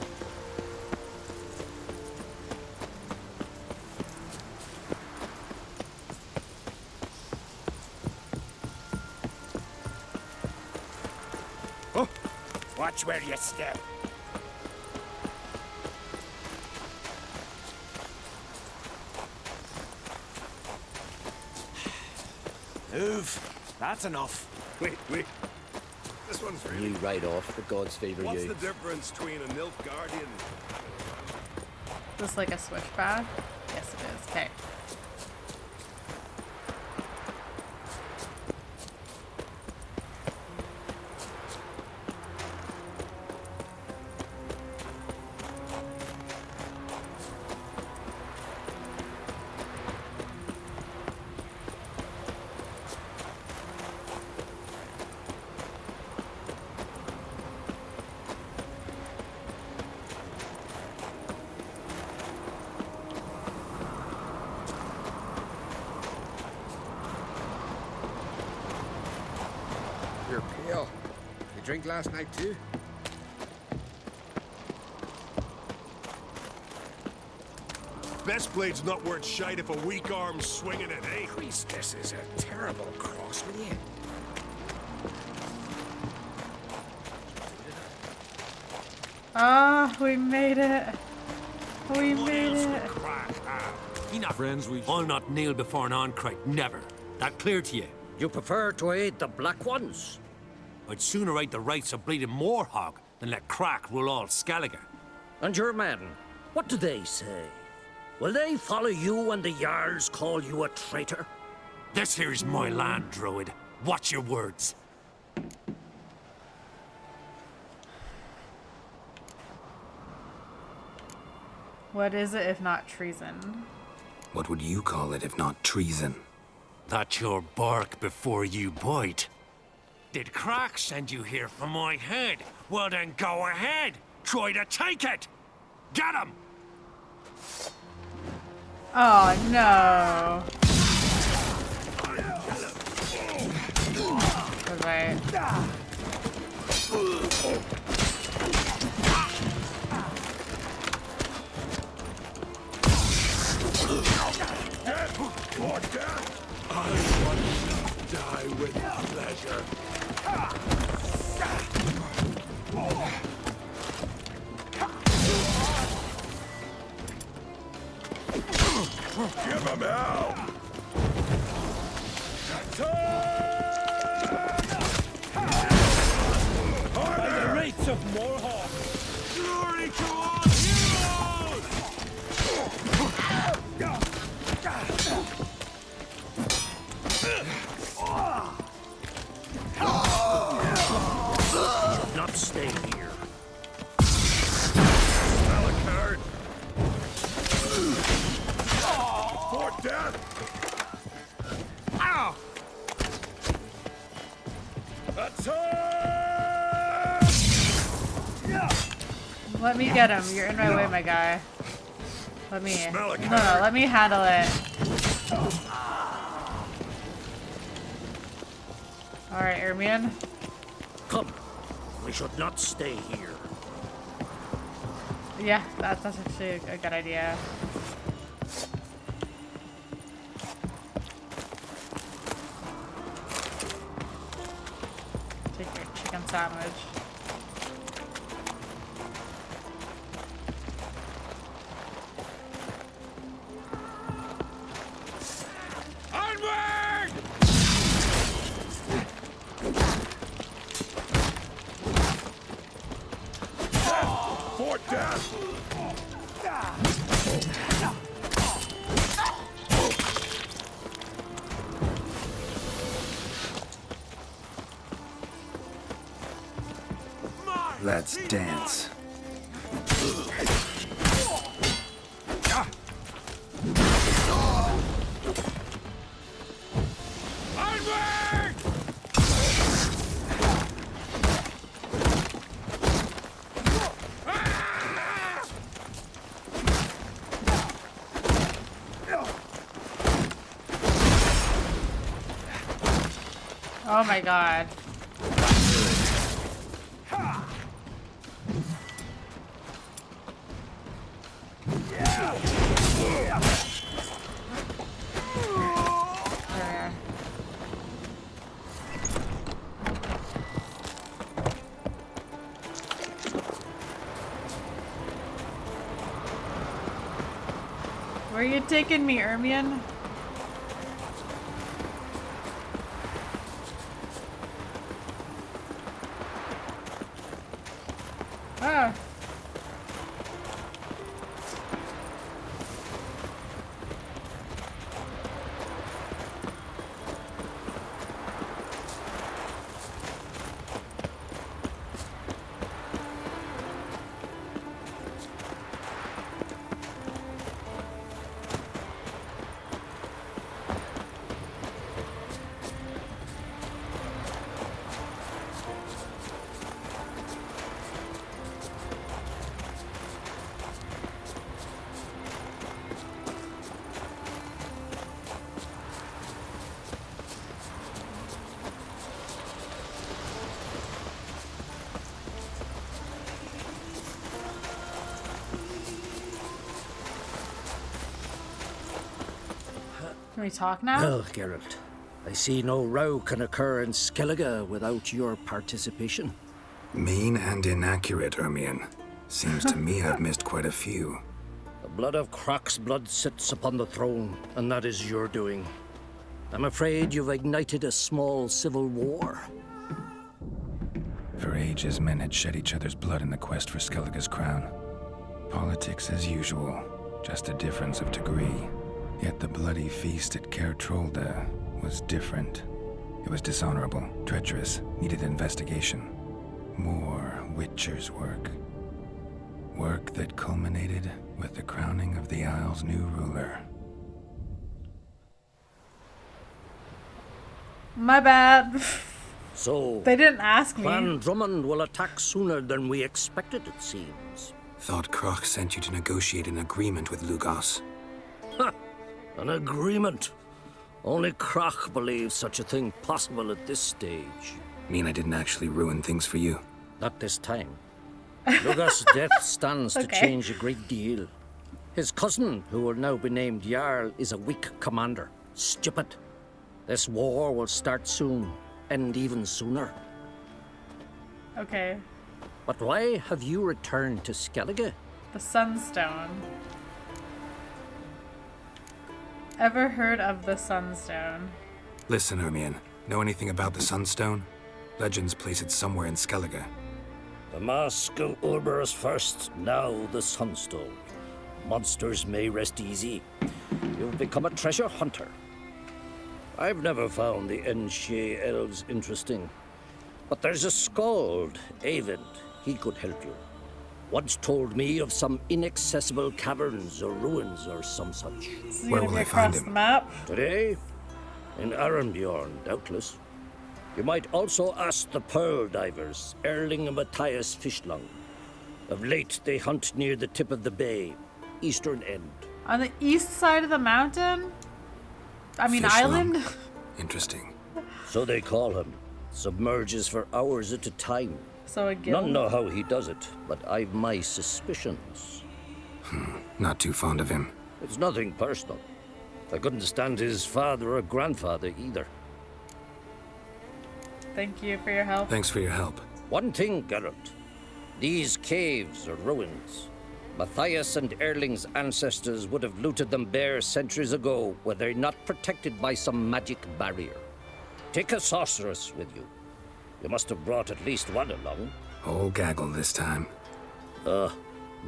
Oh, watch where you step. Move. That's enough. Wait. This one's really... You right off, the gods favor What's you. the difference between a Nilfgaardian... Is this like a switchback? Yes, it is. Okay. You're pale. You drink last night too? Best blade's not worth shite if a weak arm's swinging it, eh? Priestess is a terrible cross with you. Ah, we made it. We made it. Enough, friends. I'll not kneel before an Oncrite. Never. That clear to you? You prefer to aid the Black Ones? I'd sooner right the rights of bleeding Moorhog than let Crack rule all Skellige. And your men, what do they say? Will they follow you when the Jarls call you a traitor? This here's my land, Druid. Watch your words. What is it if not treason? What would you call it if not treason? That's your bark before you bite. Did Crack send you here for my head? Well then go ahead. Try to take it. Get him! Oh no. Right. I want to die with pleasure. Give him hell! By the rates of Morhawk! Glory to all heroes! Should not stay here. Smell a card. For death! Ow! Let me get him. You're in my way, my guy. Let me. Smell a No, let me handle it. Alright, Ermion. Come. We should not stay here. Yeah, that's actually a good idea. Take your chicken sandwich. Onward! For death! Let's dance. Onward! Oh my god. There. Where are you taking me, Ermion? Ah. Can we talk now? Well, Geralt, I see no row can occur in Skellige without your participation. Mean and inaccurate, Ermion. Seems to me I've missed quite a few. The blood of Croc's blood sits upon the throne, and that is your doing. I'm afraid you've ignited a small civil war. For ages, men had shed each other's blood in the quest for Skellige's crown. Politics as usual. just a difference of degree. Yet the bloody feast at Caer Trolda was different. It was dishonorable, treacherous, needed investigation. More Witcher's work. Work that culminated with the crowning of the Isle's new ruler. My bad. So, they didn't ask me. Clan Drummond will attack sooner than we expected, it seems. Thought Kroch sent you to negotiate an agreement with Lugos. Ha! An agreement. Only Kroch believes such a thing possible at this stage. Mean I didn't actually ruin things for you? Not this time. Lugos' death stands to change a great deal. His cousin, who will now be named Jarl, is a weak commander. Stupid. This war will start soon, end even sooner. Okay. But why have you returned to Skellige? The Sunstone. Ever heard of the Sunstone? Listen, Hermione. Know anything about the Sunstone? Legends place it somewhere in Skellige. The Mask of Urberus first, now the Sunstone. Monsters may rest easy. You've become a treasure hunter. I've never found the Enshe elves interesting. But there's a skald, Eyvind. He could help you. Once told me of some inaccessible caverns or ruins or some such. Where will I find him? The map? Today? In Arenbjorn, doubtless. You might also ask the Pearl Divers, Erling and Matthias Fishlung. Of late, they hunt near the tip of the bay, eastern end. On the east side of the mountain? I mean, island? Interesting. So they call him. Submerges for hours at a time. So a guild? None know how he does it, but I've my suspicions. Not too fond of him. It's nothing personal. I couldn't stand his father or grandfather either. Thank you for your help. Thanks for your help. One thing, Geralt. These caves are ruins. Matthias and Erling's ancestors would have looted them bare centuries ago were they not protected by some magic barrier. Take a sorceress with you. You must have brought at least one along. Whole gaggle this time.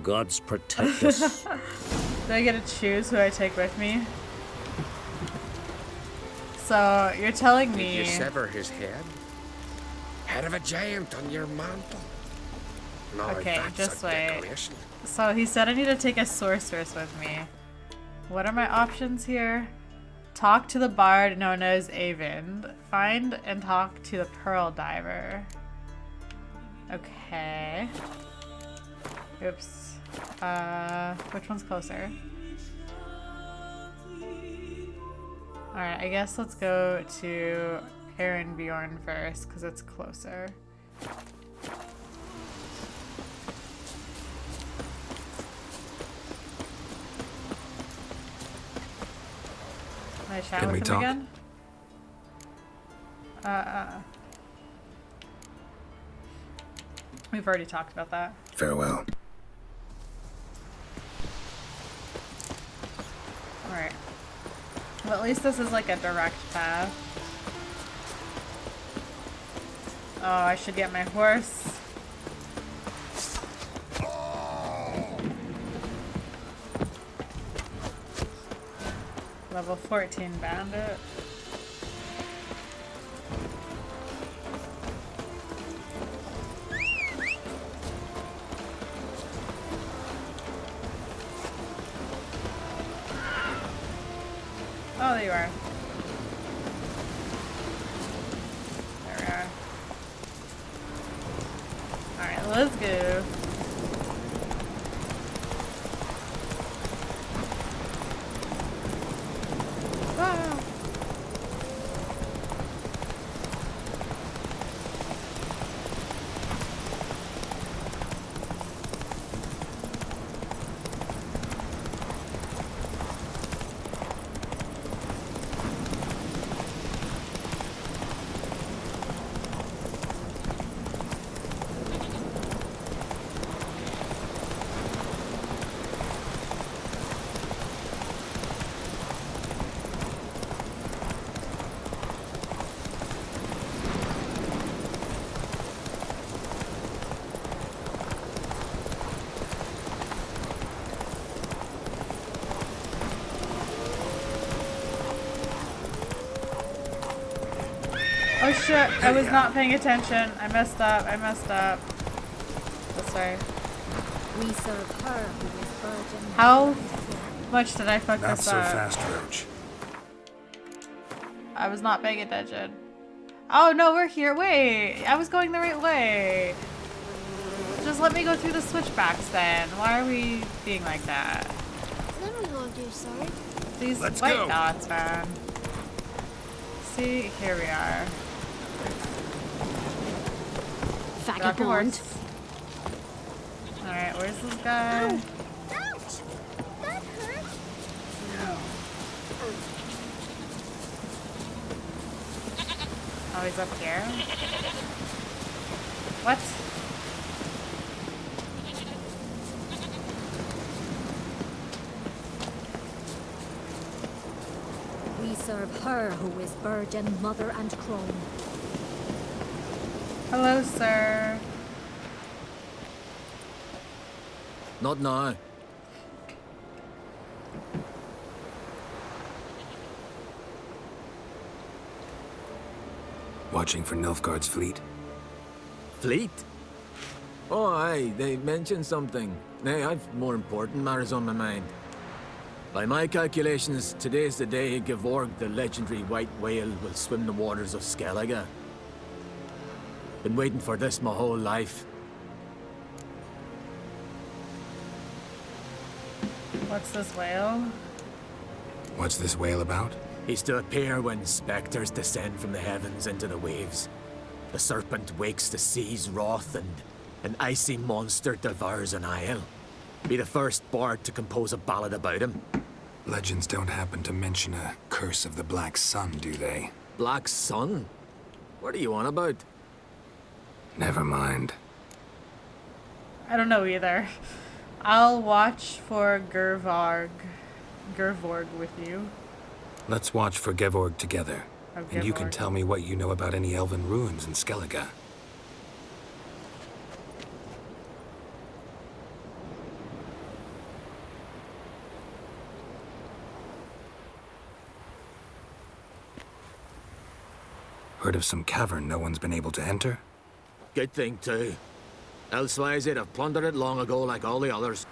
Gods protect us. Do I get to choose who I take with me? So, you're telling me... Did you sever his head? Head of a giant on your mantle. No, okay, that's just a wait. decoration. So, he said I need to take a sorceress with me. What are my options here? Talk to the bard known as Eyvind. Find and talk to the Pearl Diver. Okay. Oops. Which one's closer? Alright, I guess let's go to Arenbjorn first, because it's closer. Can I chat with him again? We've already talked about that. Farewell. Alright. Well, at least this is like a direct path. Oh, I should get my horse. Level 14 bandit. Oh, there you are. There we are. Alright, let's go. Ah. shit. I was not paying attention. I messed up. I messed up. This way. We serve her who is virgin. How much did I fuck Not this so up? fast, Roach. I was not paying attention. Oh no, we're here. Wait, I was going the right way. Just let me go through the switchbacks then. Why are we being like that? Then we will do, sorry. These Let's white go. dots, man. See, here we are. Vagabond. Alright, where's this guy? Ow. Ouch! That hurt. Oh, he's up here? What? We serve her who is virgin, mother, and crone. Hello, sir. Not now. Watching for Nilfgaard's fleet. Fleet? Oh, aye, they mentioned something. Nay, I've more important matters on my mind. By my calculations, today's the day Gevorg, the legendary white whale, will swim the waters of Skellige. Been waiting for this my whole life. What's this whale? What's this whale about? He's to appear when specters descend from the heavens into the waves. The serpent wakes the sea's wrath and an icy monster devours an isle. Be the first bard to compose a ballad about him. Legends don't happen to mention a curse of the Black Sun, do they? Black Sun? What are you on about? Never mind. I don't know either. I'll watch for Gervorg with you. Let's watch for Gevorg together. Oh, and you can Gevorg. tell me what you know about any elven ruins in Skellige. Heard of some cavern no one's been able to enter? Good thing, too. Elsewise, they'd have plundered it long ago like all the others.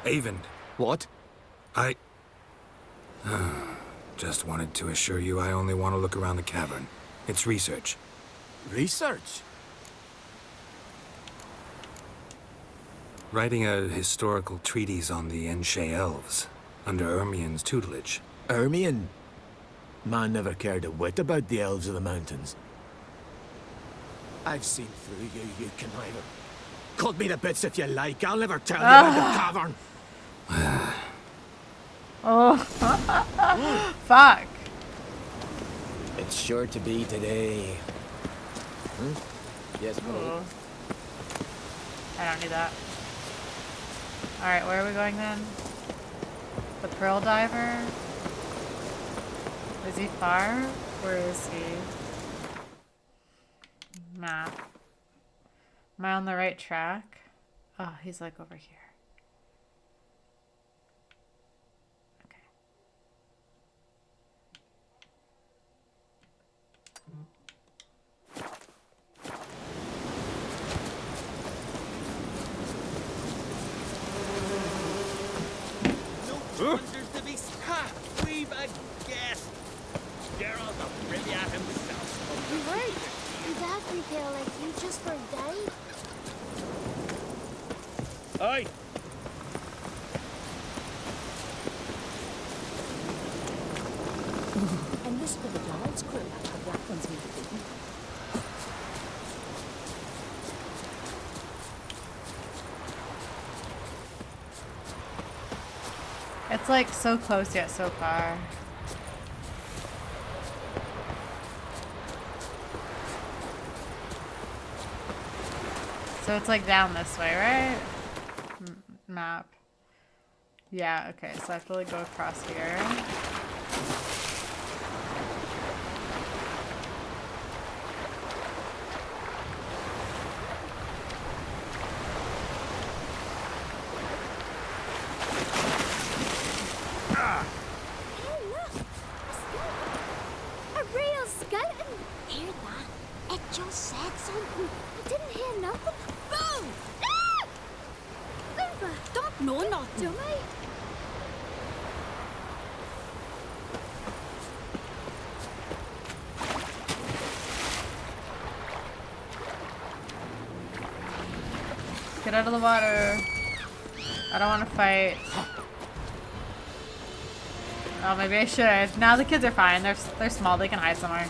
Avon. What? I... Just wanted to assure you I only want to look around the cavern. It's research. Research? Writing a historical treatise on the Enshe elves, under Ermien's tutelage. Ermien? Man never cared a whit about the elves of the mountains. I've seen through you, you conniver. Cut me to bits if you like, I'll never tell you about the cavern. Oh, fuck. It's sure to be today. Yes, Ooh. I don't need that. Alright, where are we going then? The Pearl Diver? Is he far? Where is he? Map. Am I on the right track? Oh, he's like over here. We've a guest. Gerald of Rivia himself. Great! Did that prepare like you just for a day? Aye. And this for the Jarl's crew, the black ones we've beaten. It's like so close yet so far. So it's like down this way, right? Map. Yeah, okay, so I have to like go across here. just said something. I didn't hear nothing. Boom! Ah! Luther! Don't know nothing. Dummy! Get out of the water. I don't want to fight. Oh, maybe I should. Now the kids are fine. They're small. They can hide somewhere.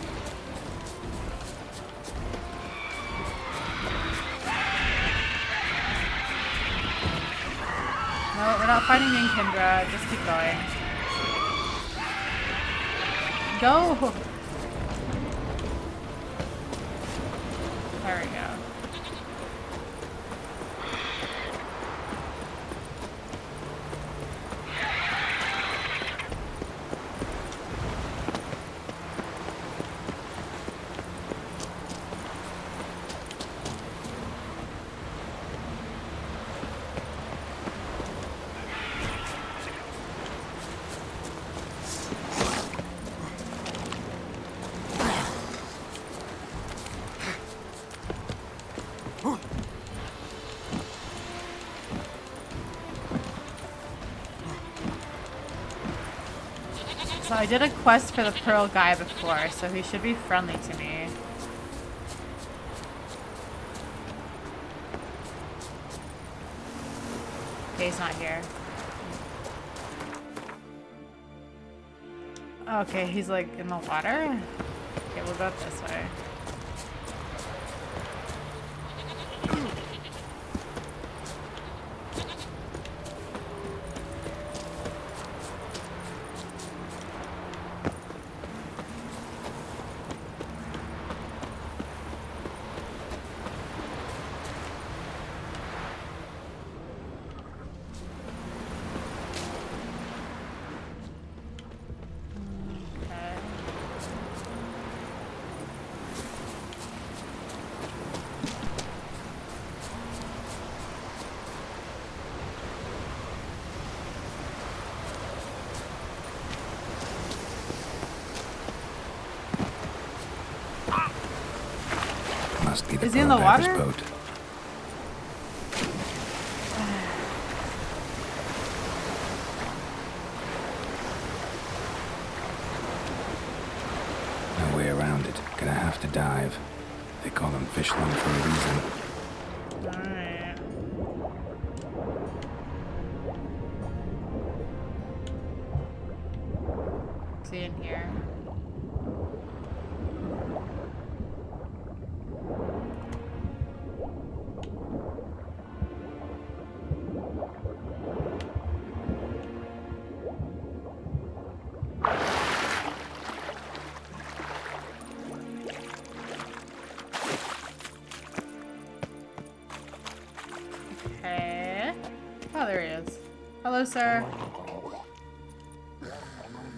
No, we're not fighting me and Kindra. Just keep going. Go! There we go. So I did a quest for the Pearl guy before, so he should be friendly to me. Okay, he's not here. Okay, he's like in the water? Okay, we'll go this way. Must be the Is he in the Pearl Diver's water? boat. No way around it. Gonna have to dive. They call them Fishland for a reason. Alright. Is he in here? Okay. Oh, there he is. Hello, sir.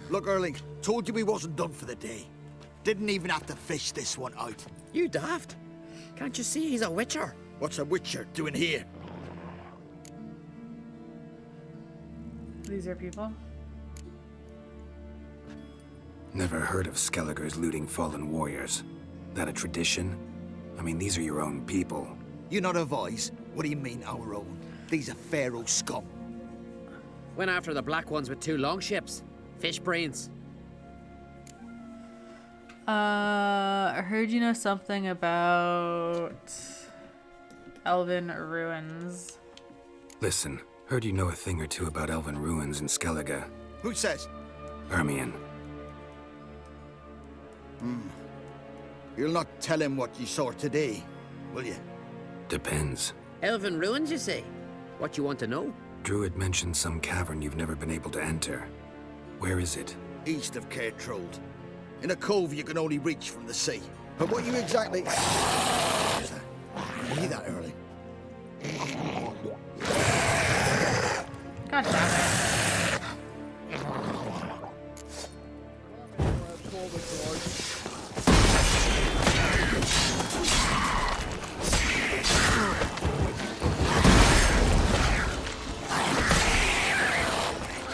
Look, Erling, told you we wasn't done for the day. Didn't even have to fish this one out. You daft. Can't you see he's a witcher? What's a witcher doing here? These are people. Never heard of Skelliger's looting fallen warriors. That a tradition? I mean, these are your own people. You not advise? What do you mean, our own? These are Pharaoh scum. Went after the black ones with 2 longships. Fish brains. I heard you know something about Elven ruins. Listen, heard you know a thing or two about elven ruins in Skellige. Who says? Hermione. You'll not tell him what you saw today, will you? Depends. Elven ruins, you say? What you want to know? Druid mentioned some cavern you've never been able to enter. Where is it? East of Cairtrold. In a cove you can only reach from the sea. But what you exactly... Hear that, Erling? God damn it.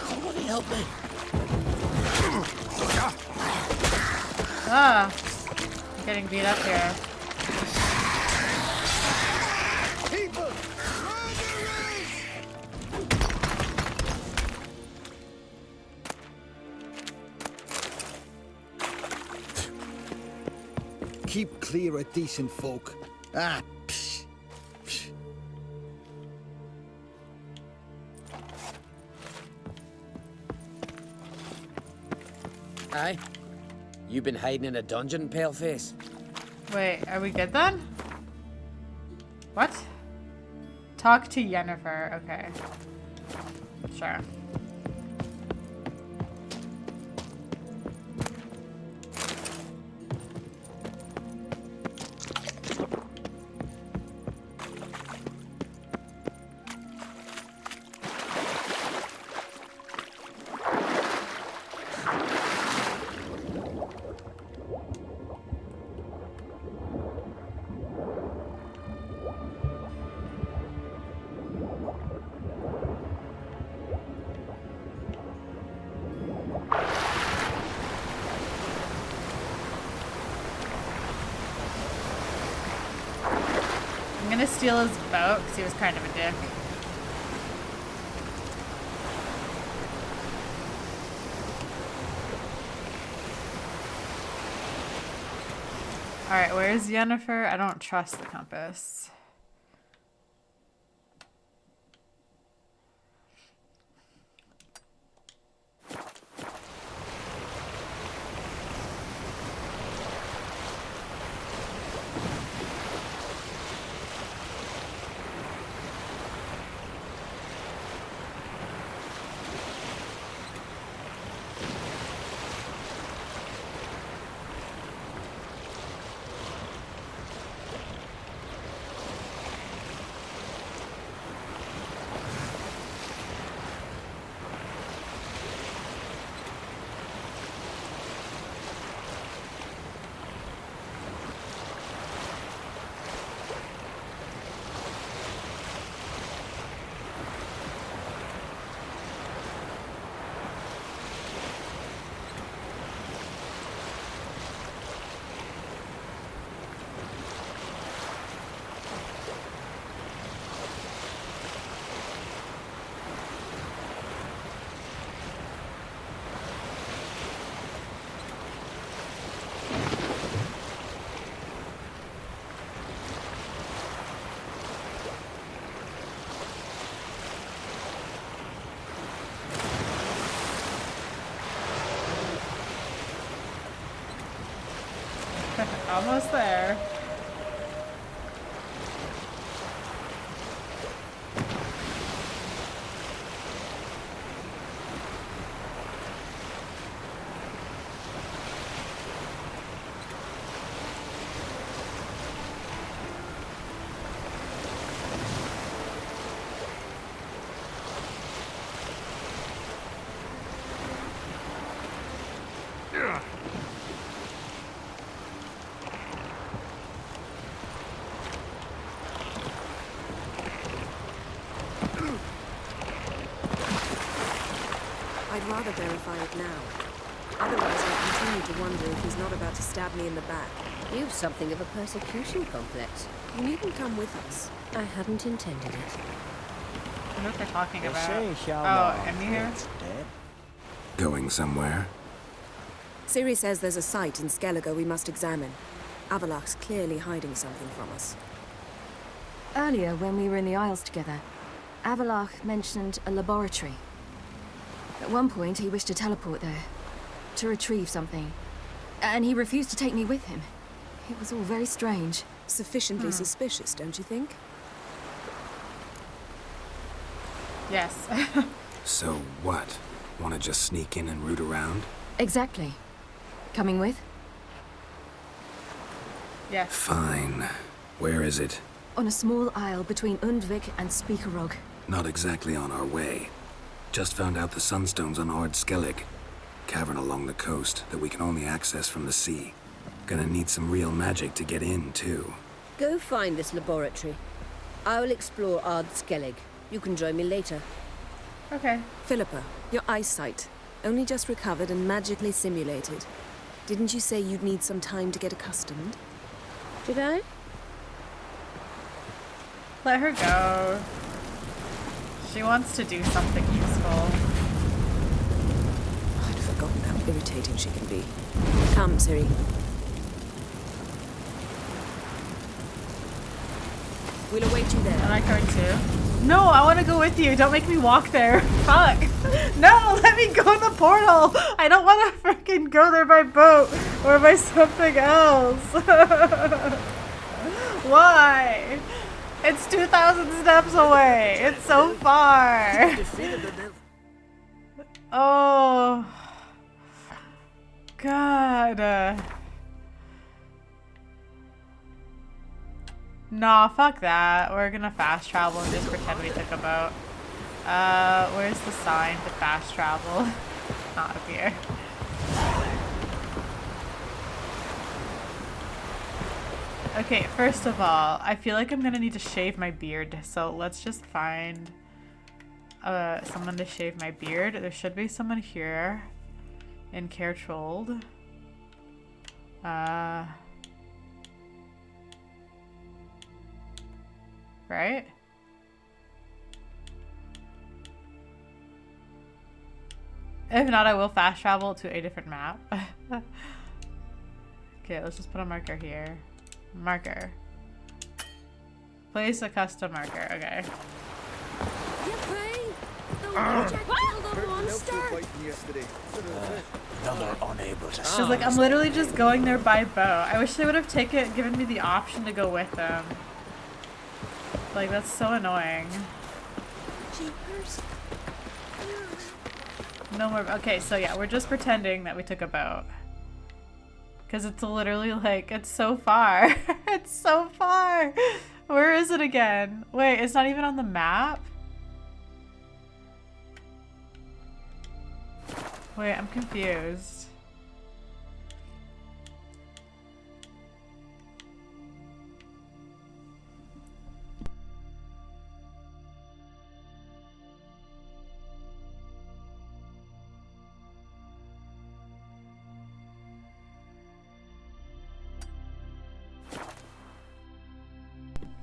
Somebody help me. Ah, I'm getting beat up here. People! Keep clear of decent folk. Ah, psh. Psh. Aye? You been hiding in a dungeon, paleface? Wait, are we good then? What? Talk to Yennefer. Okay. Sure. I'm gonna steal his boat because he was kind of a dick. Alright, where's Yennefer? I don't trust the compass. Almost there. I'd rather verify it now. Otherwise, I'll continue to wonder if he's not about to stab me in the back. You've something of a persecution complex. You needn't come with us. I hadn't intended it. I know what they're talking about. say, Oh, am you here? Going somewhere? Ciri says there's a site in Skellige we must examine. Avalach's clearly hiding something from us. Earlier, when we were in the Isles together, Avalach mentioned a laboratory. At one point, he wished to teleport there, to retrieve something. And he refused to take me with him. It was all very strange. Sufficiently suspicious, don't you think? Yes. So what? Want to just sneak in and root around? Exactly. Coming with? Yes. Fine. Where is it? On a small isle between Undvik and Speakerog. Not exactly on our way. Just found out the sunstone's on Ard Skellig. Cavern along the coast that we can only access from the sea. Gonna need some real magic to get in, too. Go find this laboratory. I will explore Ard Skellig. You can join me later. Okay. Philippa, your eyesight. Only just recovered and magically simulated. Didn't you say you'd need some time to get accustomed? Did I? Let her go. She wants to do something useful. I'd forgotten how irritating she can be. Come, Ciri. We'll await you there. Am I going to? No, I want to go with you. Don't make me walk there. Fuck. No, let me go in the portal. I don't want to freaking go there by boat or by something else. Why? It's 2,000 steps away. It's so far. Oh. God. Nah, fuck that. We're gonna fast travel and just pretend we took a boat. Where's the sign to fast travel? Not up here. Okay, first of all, I feel like I'm gonna need to shave my beard, so let's just find someone to shave my beard. There should be someone here in Cairtrold. Right? If not, I will fast travel to a different map. Okay, let's just put a marker here. Marker. Place a custom marker. Okay. Another unable to. She's like, I'm literally just going there by boat. I wish they would have given me the option to go with them. Like, that's so annoying. No more. Okay, so yeah, we're just pretending that we took a boat. Because it's literally like, it's so far. It's so far. Where is it again? Wait, it's not even on the map? Wait, I'm confused.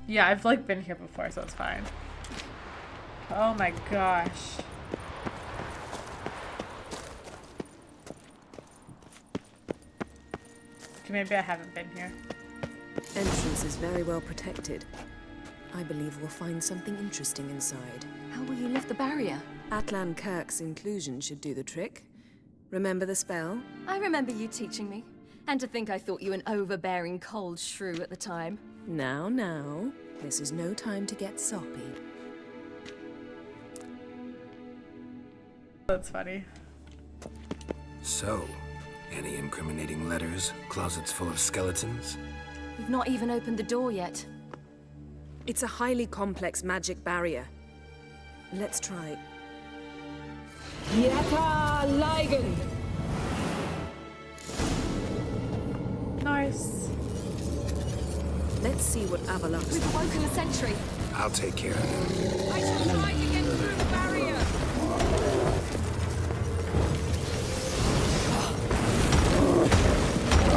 Yeah, I've like been here before, so it's fine. Oh my gosh. Okay, maybe I haven't been here. Entrance is very well protected. I believe we'll find something interesting inside. How will you lift the barrier? Atlan Kirk's inclusion should do the trick. Remember the spell? I remember you teaching me. And to think I thought you an overbearing cold shrew at the time. Now, this is no time to get soppy. That's funny. So, any incriminating letters? Closets full of skeletons? We've not even opened the door yet. It's a highly complex magic barrier. Let's try. Yata Ligen! Nice. Let's see what Avalok's... We've awoken a sentry. I'll take care of it. I shall try to get through the barrier!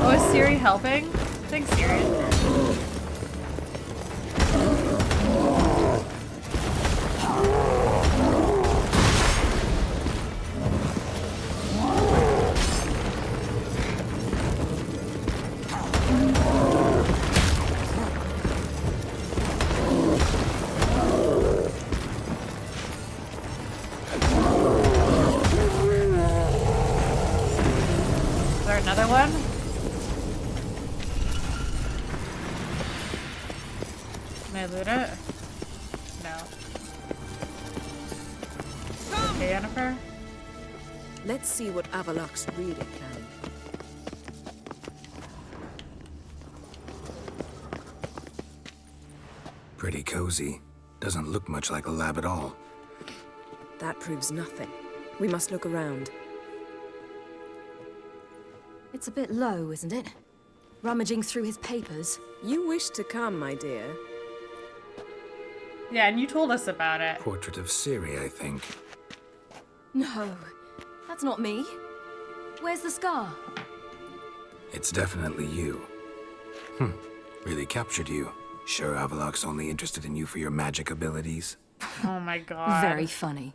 Oh, is Ciri helping? Thanks, Ciri. Another one? Can I loot it? No. Okay, Jennifer? Let's see what Avalok's really planning. Pretty cozy. Doesn't look much like a lab at all. That proves nothing. We must look around. It's a bit low, isn't it? Rummaging through his papers. You wish to come, my dear. Yeah, and you told us about it. Portrait of Ciri, I think. No, that's not me. Where's the scar? It's definitely you. Really captured you. Sure Avalok's only interested in you for your magic abilities? Oh my god. Very funny.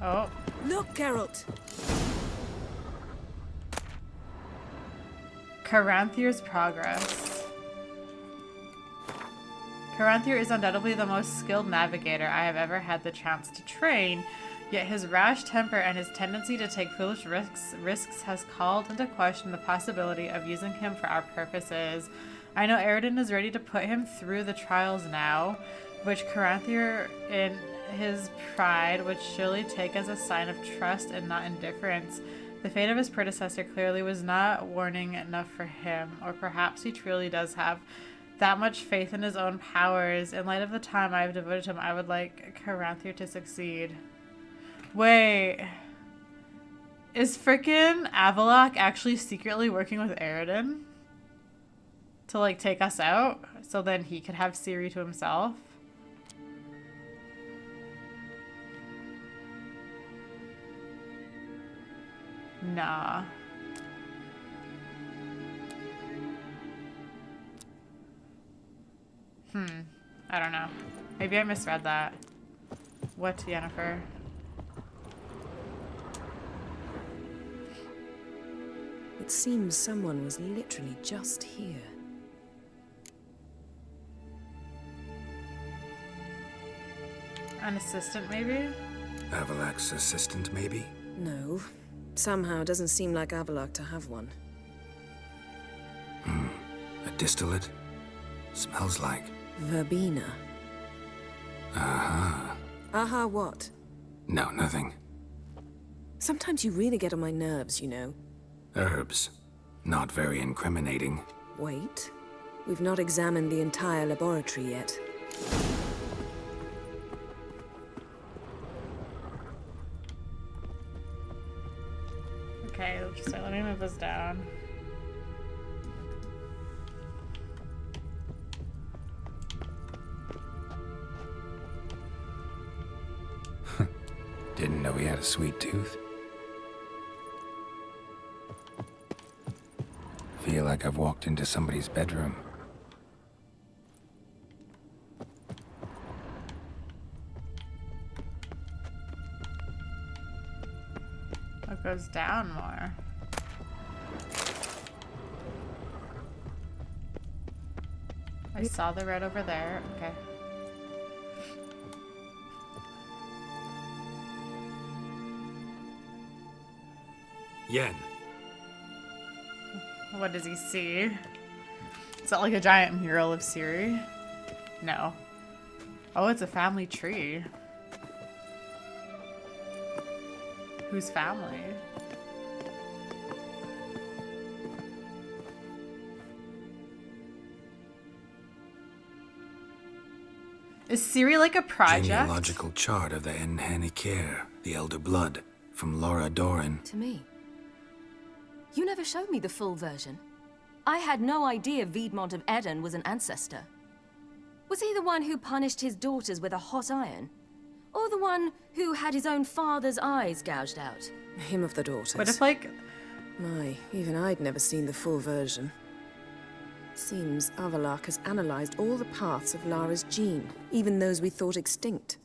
Oh. Look, Geralt! Caranthir's progress. Caranthir is undoubtedly the most skilled navigator I have ever had the chance to train, yet his rash temper and his tendency to take foolish risks has called into question the possibility of using him for our purposes. I know Aroden is ready to put him through the trials now, which Caranthir, in his pride, would surely take as a sign of trust and not indifference. The fate of his predecessor clearly was not warning enough for him, or perhaps he truly does have that much faith in his own powers. In light of the time I have devoted to him, I would like Caranthir to succeed. Wait. Is frickin' Avalok actually secretly working with Aroden? To, like, take us out? So then he could have Ciri to himself? Nah. I don't know. Maybe I misread that. What, Yennefer? It seems someone was literally just here. An assistant, maybe? Avalok's assistant, maybe? No. Somehow it doesn't seem like Avalok to have one. A distillate? Smells like... Verbena. Aha. Aha what? No, nothing. Sometimes you really get on my nerves, you know. Herbs. Not very incriminating. Wait. We've not examined the entire laboratory yet. Okay, so let me move this down. Didn't know he had a sweet tooth. Feel like I've walked into somebody's bedroom. It goes down more. I saw the red over there. Okay. Yen. What does he see? Is that like a giant mural of Ciri? No. Oh, it's a family tree. Whose family? Is Ciri like a project? Genealogical chart of the Enhanikir, the Elder Blood, from Laura Doran. To me. You never showed me the full version. I had no idea Viedmont of Eden was an ancestor. Was he the one who punished his daughters with a hot iron? Or the one who had his own father's eyes gouged out? Him of the daughters. What if, like... My, even I'd never seen the full version. Seems Avalok has analyzed all the paths of Lara's gene, even those we thought extinct.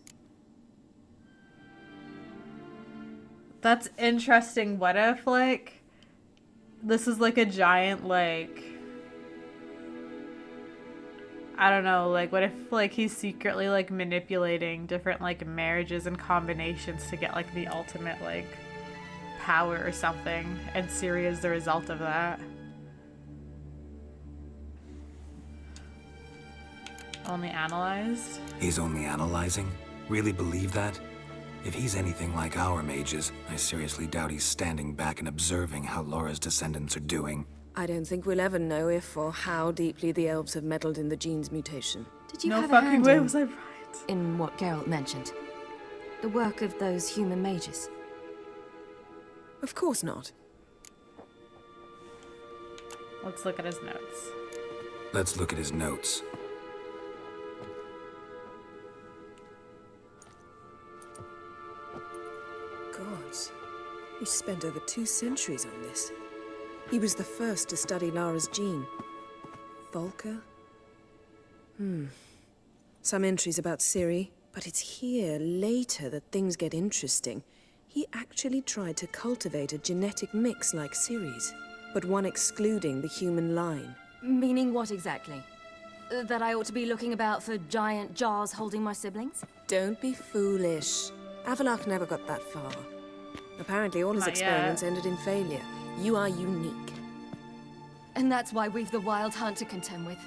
That's interesting. What if, like... This is like a giant, like... I don't know, like, what if, like, he's secretly, like, manipulating different, like, marriages and combinations to get, like, the ultimate, like, power or something, and Ciri is the result of that. Only analyzed? He's only analyzing? Really believe that? If he's anything like our mages, I seriously doubt he's standing back and observing how Laura's descendants are doing. I don't think we'll ever know if or how deeply the elves have meddled in the gene's mutation. Did you No have a fucking hand way in, was I right. in what Geralt mentioned? The work of those human mages? Of course not. Let's look at his notes. Let's look at his notes. He spent over 2 centuries on this. He was the first to study Lara's gene. Volker? Some entries about Ciri, but it's here, later, that things get interesting. He actually tried to cultivate a genetic mix like Ciri's, but one excluding the human line. Meaning what exactly? That I ought to be looking about for giant jars holding my siblings? Don't be foolish. Avalok never got that far. Apparently all his experiments ended in failure. You are unique. And that's why we've the Wild Hunt to contend with.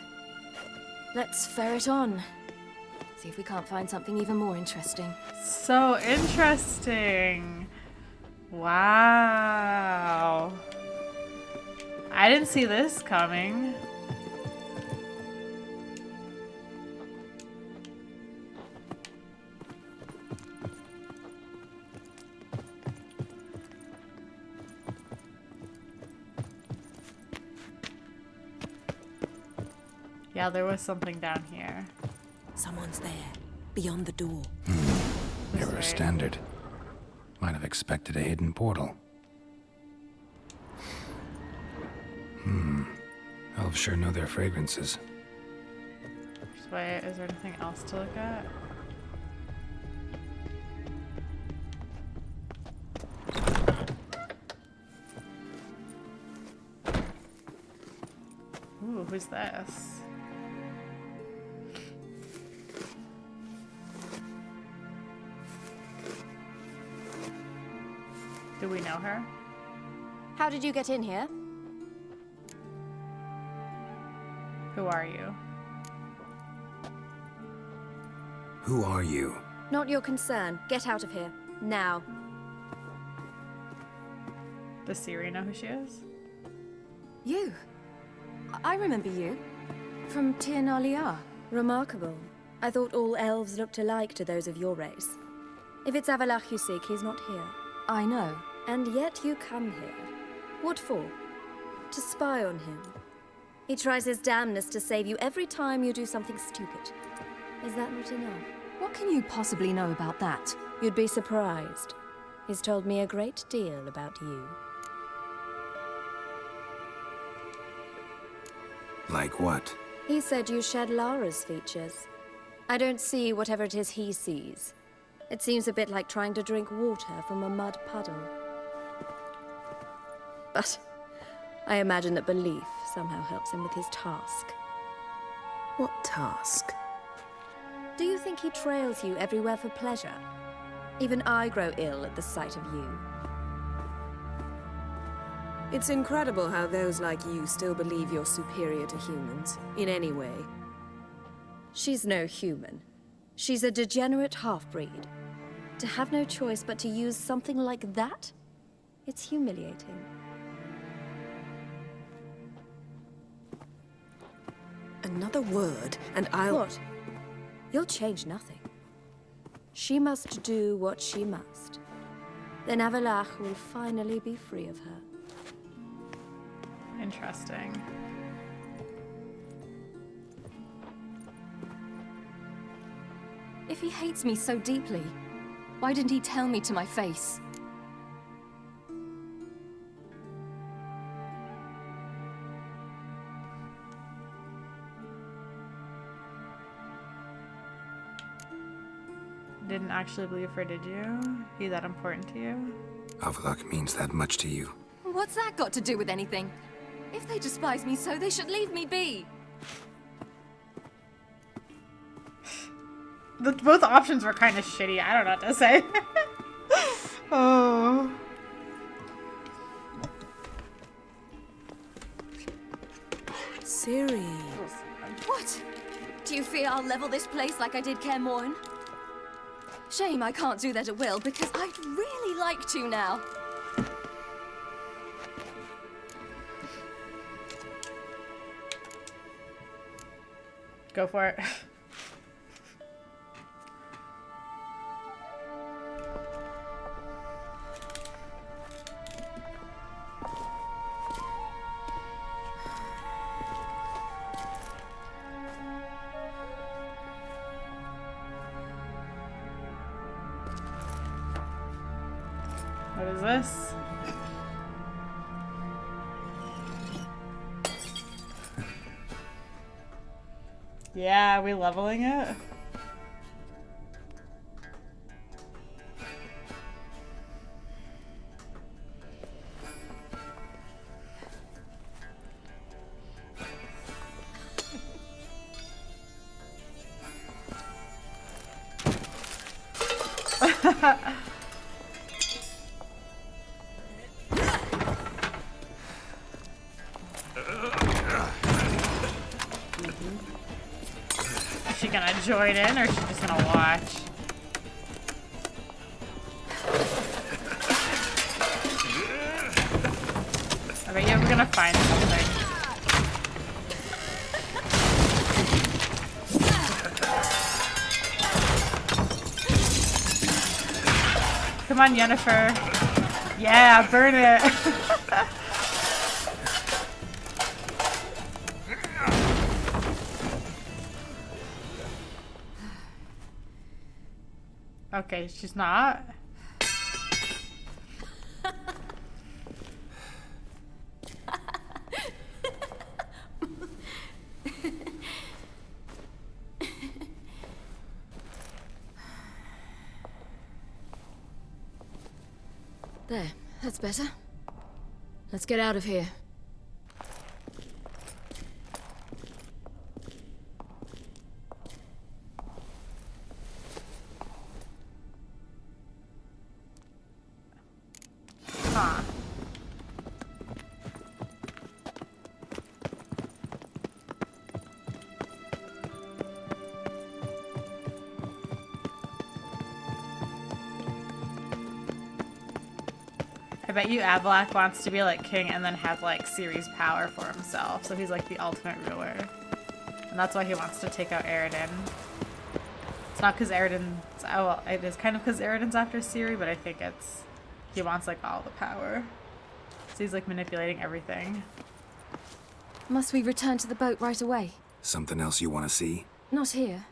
Let's ferret on. See if we can't find something even more interesting. So interesting. Wow. I didn't see this coming. Yeah, there was something down here. Someone's there, beyond the door. Error standard. Might have expected a hidden portal. Elves sure know their fragrances. Wait, is there anything else to look at? Ooh, who's this? Do we know her? How did you get in here? Who are you? Who are you? Not your concern. Get out of here. Now. Does Ciri know who she is? You. I remember you. From Tir na Liar. Remarkable. I thought all elves looked alike to those of your race. If it's Avalach you seek, he's not here. I know. And yet you come here. What for? To spy on him. He tries his damnedest to save you every time you do something stupid. Is that not enough? What can you possibly know about that? You'd be surprised. He's told me a great deal about you. Like what? He said you shed Lara's features. I don't see whatever it is he sees. It seems a bit like trying to drink water from a mud puddle. But I imagine that belief somehow helps him with his task. What task? Do you think he trails you everywhere for pleasure? Even I grow ill at the sight of you. It's incredible how those like you still believe you're superior to humans, in any way. She's no human. She's a degenerate half-breed. To have no choice but to use something like that? It's humiliating. Another word, and I'll... What? You'll change nothing. She must do what she must. Then Avalach will finally be free of her. Interesting. If he hates me so deeply, why didn't he tell me to my face? Didn't actually believe her, did you? He that important to you? Avalok means that much to you. What's that got to do with anything? If they despise me so, they should leave me be. Both options were kind of shitty. I don't know what to say. Oh. Ciri. What? Do you fear I'll level this place like I did Kaer Morhen? Shame I can't do that at will, because I'd really like to now. Go for it. What is this? Yeah, are we leveling it? Is she gonna join in, or is she just gonna watch? I bet you we're gonna find something. Come on, Yennefer. Yeah, burn it. Okay, she's not. There, that's better. Let's get out of here. Huh. I bet you Avalak wants to be like king and then have like Ciri's power for himself. So he's like the ultimate ruler. And that's why he wants to take out Eridan. It's not because Eridan's, oh well, it is kind of because Eridan's after Ciri, but I think it's, he wants like all the power. So he's like manipulating everything. Must we return to the boat right away? Something else you want to see? Not here.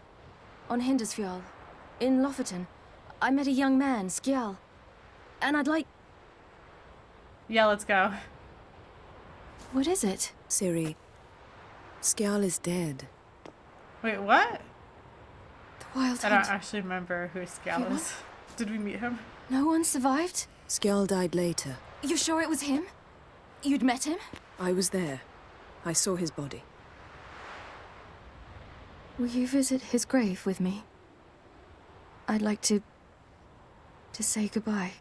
On Hindersfjall. In Lofoten. I met a young man, Skjal. And I'd like... Yeah, let's go. What is it? Ciri, Skjal is dead. Wait, what? The Wild I Hunt. don't actually remember who Skjal He is. Did we meet him? No one survived? Skjal died later. You're sure it was him? You'd met him? I was there. I saw his body. Will you visit his grave with me? I'd like to say goodbye.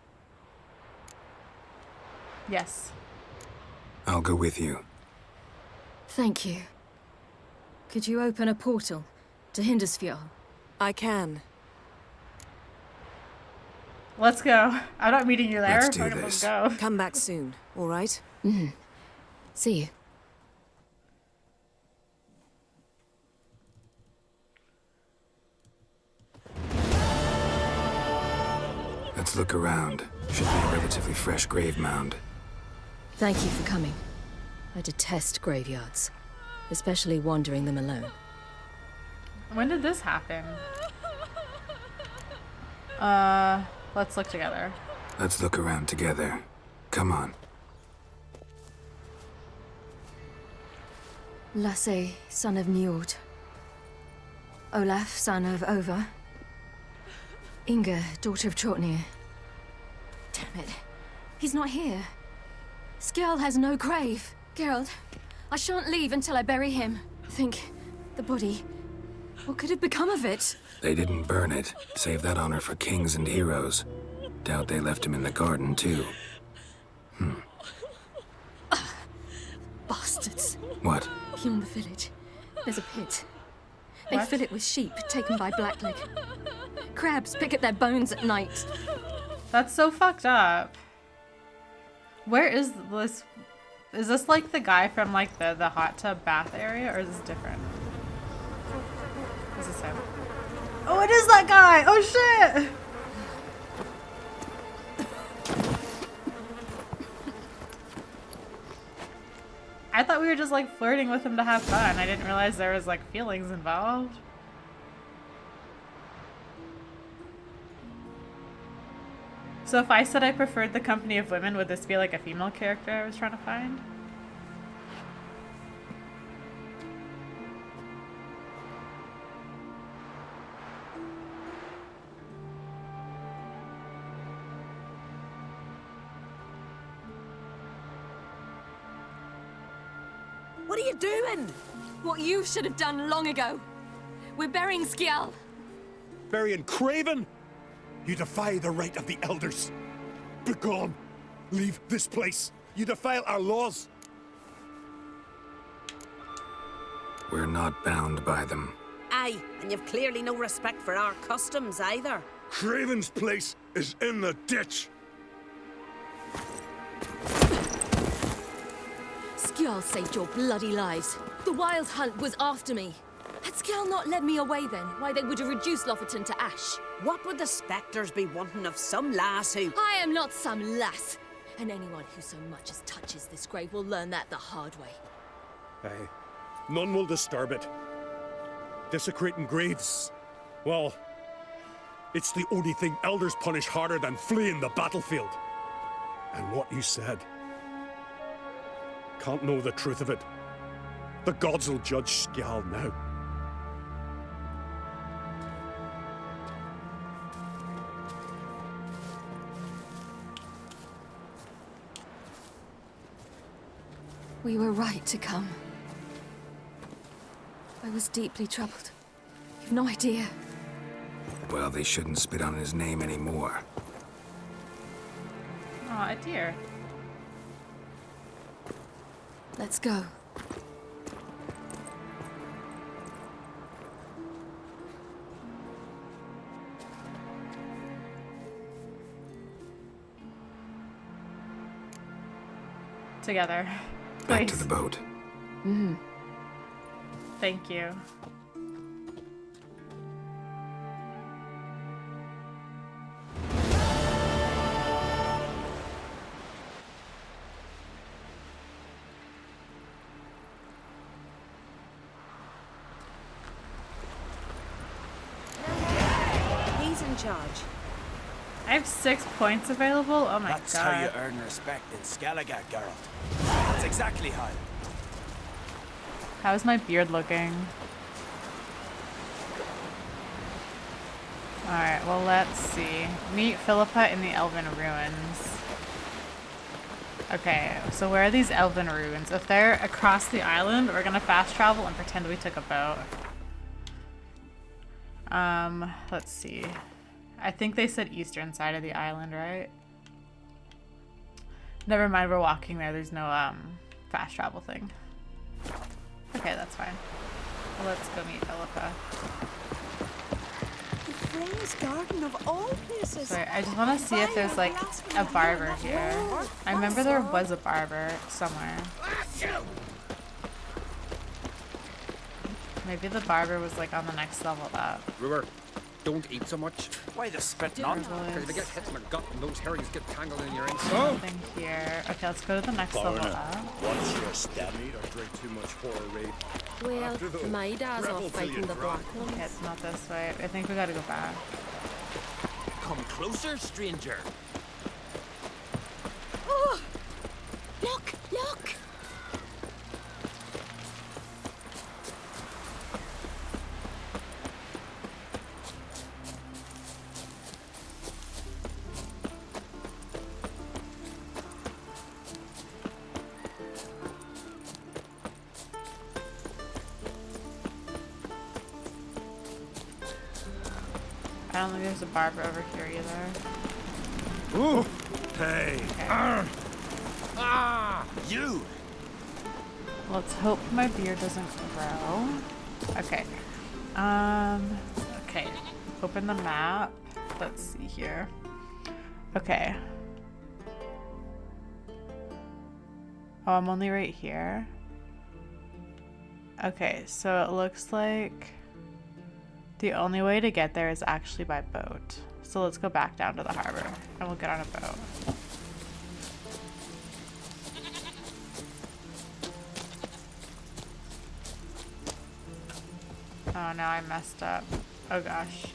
Yes. I'll go with you. Thank you. Could you open a portal to Hindersfjall? I can. Let's go. I'm not meeting you there. Let's do Fucking this. Go. Come back soon, all right? Mm-hmm. See you. Let's look around. Should be a relatively fresh grave mound. Thank you for coming. I detest graveyards, especially wandering them alone. When did this happen? Let's look together. Let's look around together. Come on. Lasse, son of Njord. Olaf, son of Over. Inga, daughter of Trotnir. Damn it. He's not here. Skjal has no grave. Geralt, I shan't leave until I bury him. Think, the body. What could have become of it? They didn't burn it. Save that honor for kings and heroes. Doubt they left him in the garden, too. Bastards. What? Beyond the village, there's a pit. They fill it with sheep taken by Blackleg. Crabs pick at their bones at night. That's so fucked up. Where is this? Is this like the guy from like the hot tub bath area, or is this different? Is this him? Oh, it is that guy! Oh shit! I thought we were just like flirting with him to have fun. I didn't realize there was like feelings involved. So if I said I preferred the company of women, would this be like a female character I was trying to find? What are you doing? What you should have done long ago. We're burying Skjal. Burying Craven? You defy the right of the elders. Begone. Leave this place. You defile our laws. We're not bound by them. Aye, and you've clearly no respect for our customs either. Craven's place is in the ditch. Skjal saved your bloody lives. The Wild Hunt was after me. Had Skjal not led me away then, why they would have reduced Lofoten to ash. What would the spectres be wanting of some lass who... I am not some lass. And anyone who so much as touches this grave will learn that the hard way. Aye. None will disturb it. Desecrating graves. Well, it's the only thing elders punish harder than fleeing the battlefield. And what you said. Can't know the truth of it. The gods will judge Skjal now. We were right to come. I was deeply troubled. You've no idea. Well, they shouldn't spit on his name anymore. Aw, a deer. Let's go. Together. Back to the boat. Mm-hmm. Thank you. He's in charge. I have 6 points available? Oh my god. That's how you earn respect in Skellige, Geralt. That's exactly how. How's my beard looking? Alright, well let's see. Meet Philippa in the Elven Ruins. Okay, so where are these Elven Ruins? If they're across the island, we're gonna fast travel and pretend we took a boat. Let's see. I think they said eastern side of the island, right? Never mind, we're walking there. There's no fast travel thing. Okay, that's fine. Well, let's go meet Philippa. The Frey's Garden of all places. Sorry, I just want to see if there's like a barber here. I remember there was a barber somewhere. Maybe the barber was like on the next level up. Brewer, don't eat so much. Why the spit not? Because if you get hit in the gut and those herrings get tangled in your inside. Nothing here. Okay, let's go to the next level up. What's your stab? I drink too much horror raid. Well, my dad's off fighting the black ones. Okay, it's not this way. I think we gotta go back. Come closer, stranger. Oh! Look! Look! I don't think there's a barber over here either. Ooh! Hey! Okay. Ah! You! Let's hope my beard doesn't grow. Okay. Okay. Open the map. Let's see here. Okay. Oh, I'm only right here. Okay, so it looks like the only way to get there is actually by boat. So let's go back down to the harbor and we'll get on a boat. Oh no, I messed up. Oh gosh.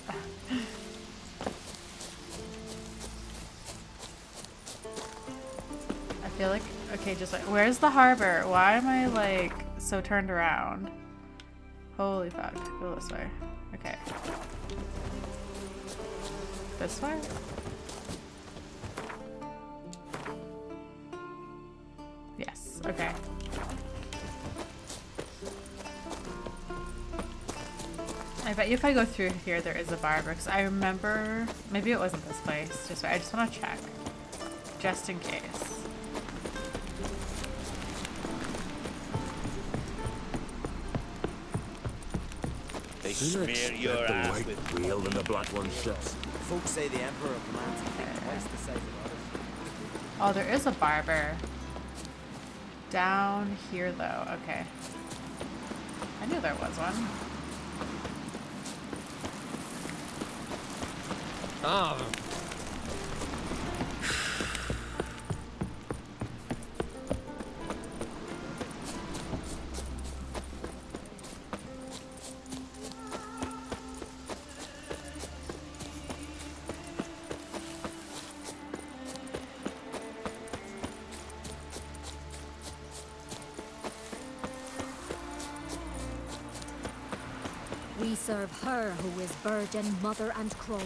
feel like, okay, just like, where's the harbor? Why am I like so turned around? Holy fuck, go this way. Okay. This way? Yes, okay. I bet you if I go through here there is a bar, because I remember, maybe it wasn't this place, I just want to check. Just in case. They Sooner smear expect your the ass white with whale than the black one ships. Folks say the Emperor commands twice the size of ours. Oh, there is a barber. Down here though, okay. I knew there was one. Oh. We serve her who is virgin, mother, and crone.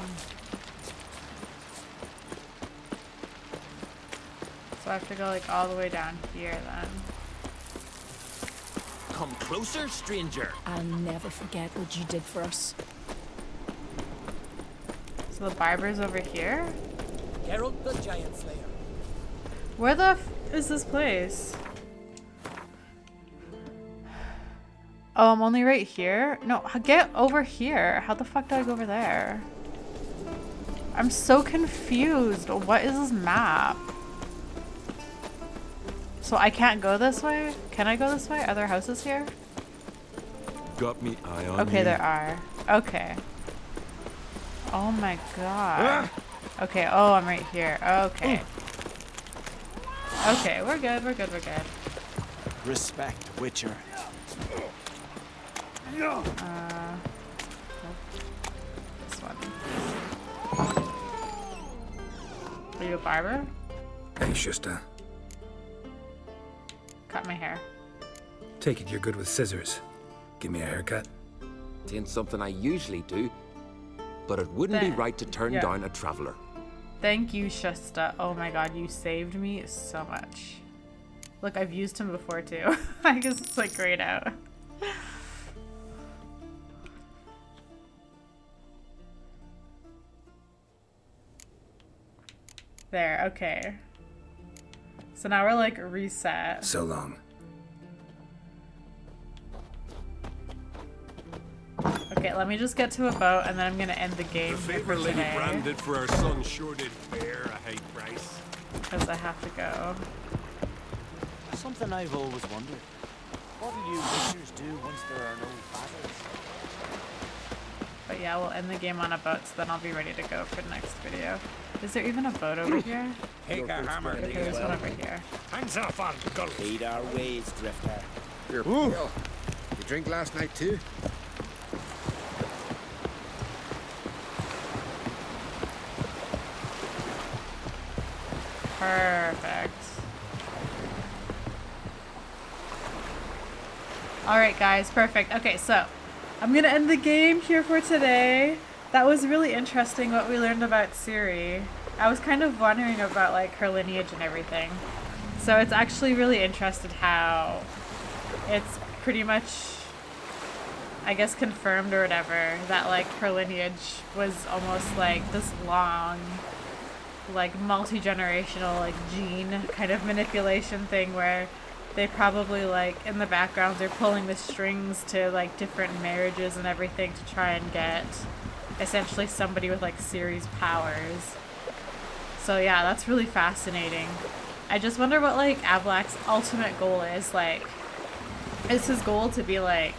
So I have to go like all the way down here then. Come closer, stranger. I'll never forget what you did for us. So the barber's over here? Geralt the Giant Slayer. Where the f is this place? Oh, I'm only right here? No, get over here. How the fuck do I go over there? I'm so confused. What is this map? So I can't go this way? Can I go this way? Are there houses here? Got me eye on Okay, you. there are. Okay. Oh my god. Okay, oh, I'm right here. Okay. Okay, we're good, we're good, we're good. Respect, Witcher. Nope. This one. Are you a barber? Hey, Shusta. Cut my hair. Take it you're good with scissors. Give me a haircut. It ain't something I usually do, but it wouldn't be right to turn down a traveler. Thank you, Shusta. Oh my god, you saved me so much. Look, I've used him before too. I guess it's like grayed out. There, okay. So now we're like reset. So long. Okay, let me just get to a boat and then I'm gonna end the game The here for favor Lady today. Brandon for our son sure did bear a high price. Because I have to go. Something I've always wondered. What do you witchers do once there are no battles? But yeah, we'll end the game on a boat, so then I'll be ready to go for the next video. Is there even a boat over here? Take a hammer. Okay, there's one over here. Hands off on gull. Lead our ways, Drifter. Here, Phil. You drink last night too? Perfect. Alright guys, perfect. Okay, so I'm gonna end the game here for today. That was really interesting what we learned about Ciri. I was kind of wondering about like her lineage and everything. So it's actually really interesting how it's pretty much, I guess, confirmed or whatever that like her lineage was almost like this long, like multi-generational like gene kind of manipulation thing where they probably like in the background they're pulling the strings to like different marriages and everything to try and get essentially somebody with like Ciri's powers. So yeah, that's really fascinating. I just wonder what like Avlak's ultimate goal is. Like, is his goal to be like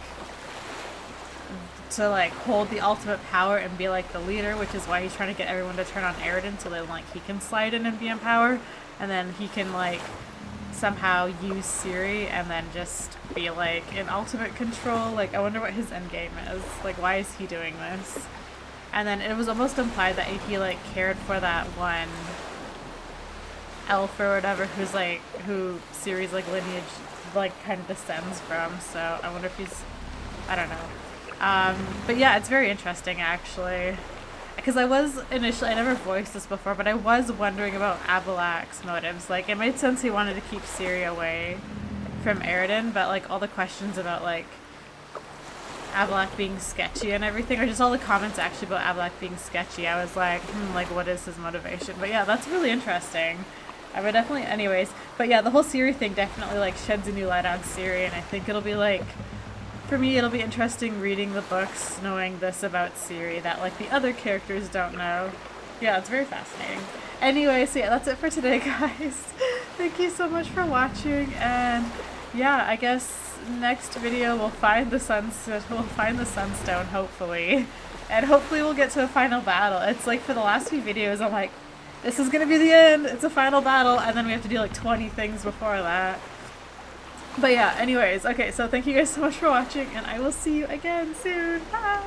to like hold the ultimate power and be like the leader, which is why he's trying to get everyone to turn on Aridin so then like he can slide in and be in power, and then he can like somehow use Ciri and then just be like in ultimate control. Like, I wonder what his end game is. Like, why is he doing this? And then it was almost implied that he like cared for that one elf or whatever who's like, who Ciri's like lineage like kind of descends from. So I wonder if he's, I don't know. But yeah, it's very interesting actually. Because I was initially, I never voiced this before, but I was wondering about Avalak's motives. Like, it made sense he wanted to keep Ciri away from Eridan, but like all the questions about like Avalak being sketchy and everything, or just all the comments actually about Avalak being sketchy, I was like, like what is his motivation? But yeah, that's really interesting. I would definitely, anyways. But yeah, the whole Ciri thing definitely like sheds a new light on Ciri, and I think it'll be like, for me, it'll be interesting reading the books, knowing this about Ciri that like the other characters don't know. Yeah, it's very fascinating. Anyway, so yeah, that's it for today, guys. Thank you so much for watching, and yeah, I guess next video we'll find the sunstone, hopefully, and hopefully we'll get to a final battle. It's like for the last few videos, I'm like, this is gonna be the end. It's a final battle, and then we have to do like 20 things before that. But yeah, anyways, okay, so thank you guys so much for watching, and I will see you again soon. Bye!